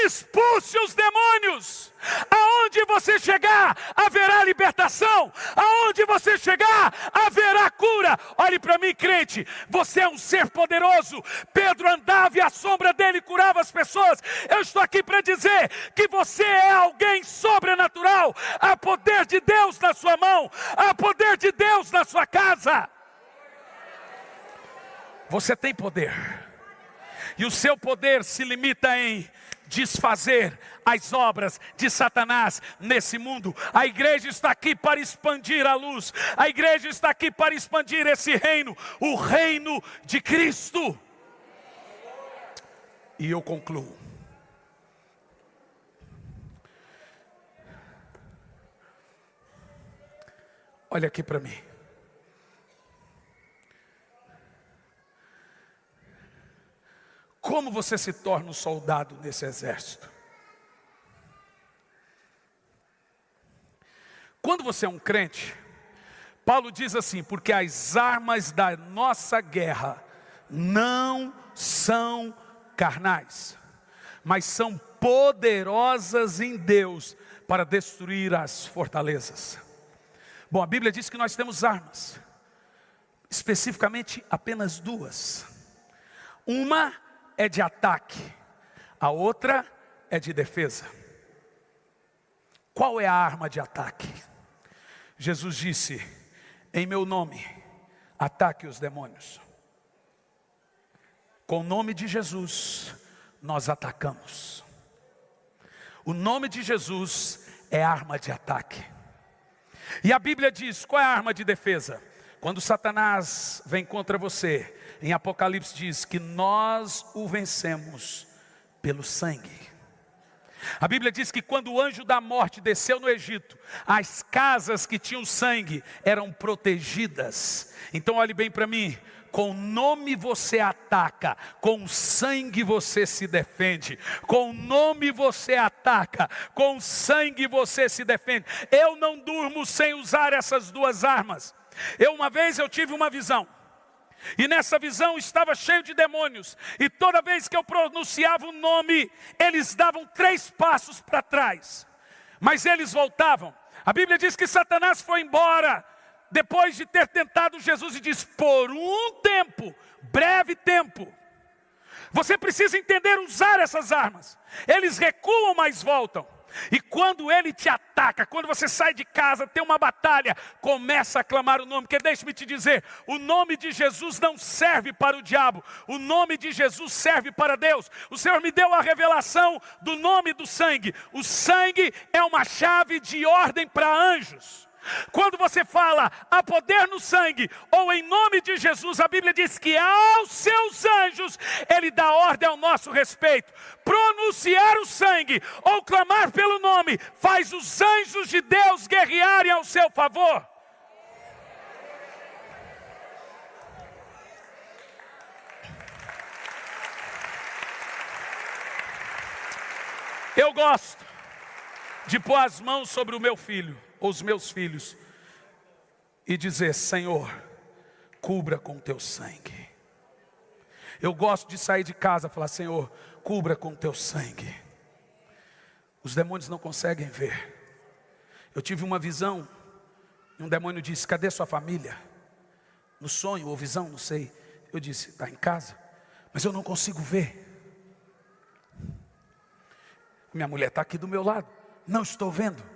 expulse os demônios. Aonde você chegar, haverá libertação. Aonde você chegar, haverá cura. Olhe para mim, crente, você é um ser poderoso. Pedro andava e a sombra dele curava as pessoas. Eu estou aqui para dizer que você é alguém sobrenatural. Há poder de Deus na sua mão, há poder de Deus na sua casa. Você tem poder, e o seu poder se limita em desfazer as obras de Satanás nesse mundo. A igreja está aqui para expandir a luz. A igreja está aqui para expandir esse reino, o reino de Cristo. E eu concluo. Olha aqui para mim. Como você se torna um soldado nesse exército? Quando você é um crente, Paulo diz assim: porque as armas da nossa guerra não são carnais, mas são poderosas em Deus para destruir as fortalezas. Bom, a Bíblia diz que nós temos armas, especificamente apenas duas. Uma é de ataque, a outra é de defesa. Qual é a arma de ataque? Jesus disse: em meu nome, ataque os demônios. Com o nome de Jesus, nós atacamos. O nome de Jesus é arma de ataque. E a Bíblia diz: qual é a arma de defesa? Quando Satanás vem contra você, em Apocalipse diz que nós o vencemos pelo sangue. A Bíblia diz que quando o anjo da morte desceu no Egito, as casas que tinham sangue eram protegidas. Então olhe bem para mim, com o nome você ataca, com o sangue você se defende. Com o nome você ataca, com o sangue você se defende. Eu não durmo sem usar essas duas armas. Uma vez eu tive uma visão. E nessa visão estava cheio de demônios. E toda vez que eu pronunciava o nome, eles davam 3 passos para trás. Mas eles voltavam. A Bíblia diz que Satanás foi embora depois de ter tentado Jesus e diz: por um tempo, breve tempo. Você precisa entender usar essas armas. Eles recuam, mas voltam. E quando ele te ataca, quando você sai de casa, tem uma batalha, começa a clamar o nome. Porque deixe-me te dizer, o nome de Jesus não serve para o diabo. O nome de Jesus serve para Deus. O Senhor me deu a revelação do nome do sangue. O sangue é uma chave de ordem para anjos. Quando você fala, há poder no sangue, ou em nome de Jesus, a Bíblia diz que aos seus anjos, Ele dá ordem ao nosso respeito. Pronunciar o sangue, ou clamar pelo nome, faz os anjos de Deus guerrearem ao seu favor. Eu gosto de pôr as mãos sobre o meu filho, ou os meus filhos, e dizer: Senhor, cubra com teu sangue. Eu gosto de sair de casa e falar: Senhor, cubra com teu sangue. Os demônios não conseguem ver. Eu tive uma visão, e um demônio disse: cadê sua família? No sonho ou visão, não sei. Eu disse: está em casa, mas eu não consigo ver. Minha mulher está aqui do meu lado, não estou vendo.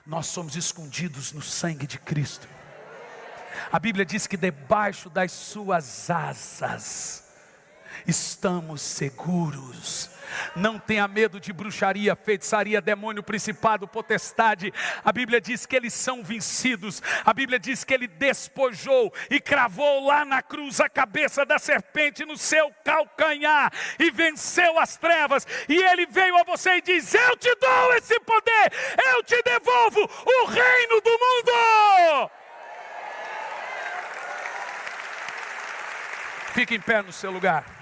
Nós somos escondidos no sangue de Cristo. A Bíblia diz que debaixo das suas asas estamos seguros. Não tenha medo de bruxaria, feitiçaria, demônio, principado, potestade. A Bíblia diz que eles são vencidos. A Bíblia diz que Ele despojou e cravou lá na cruz a cabeça da serpente no seu calcanhar e venceu as trevas. E Ele veio a você e diz: eu te dou esse poder, eu te devolvo o reino do mundo. Fique em pé no seu lugar.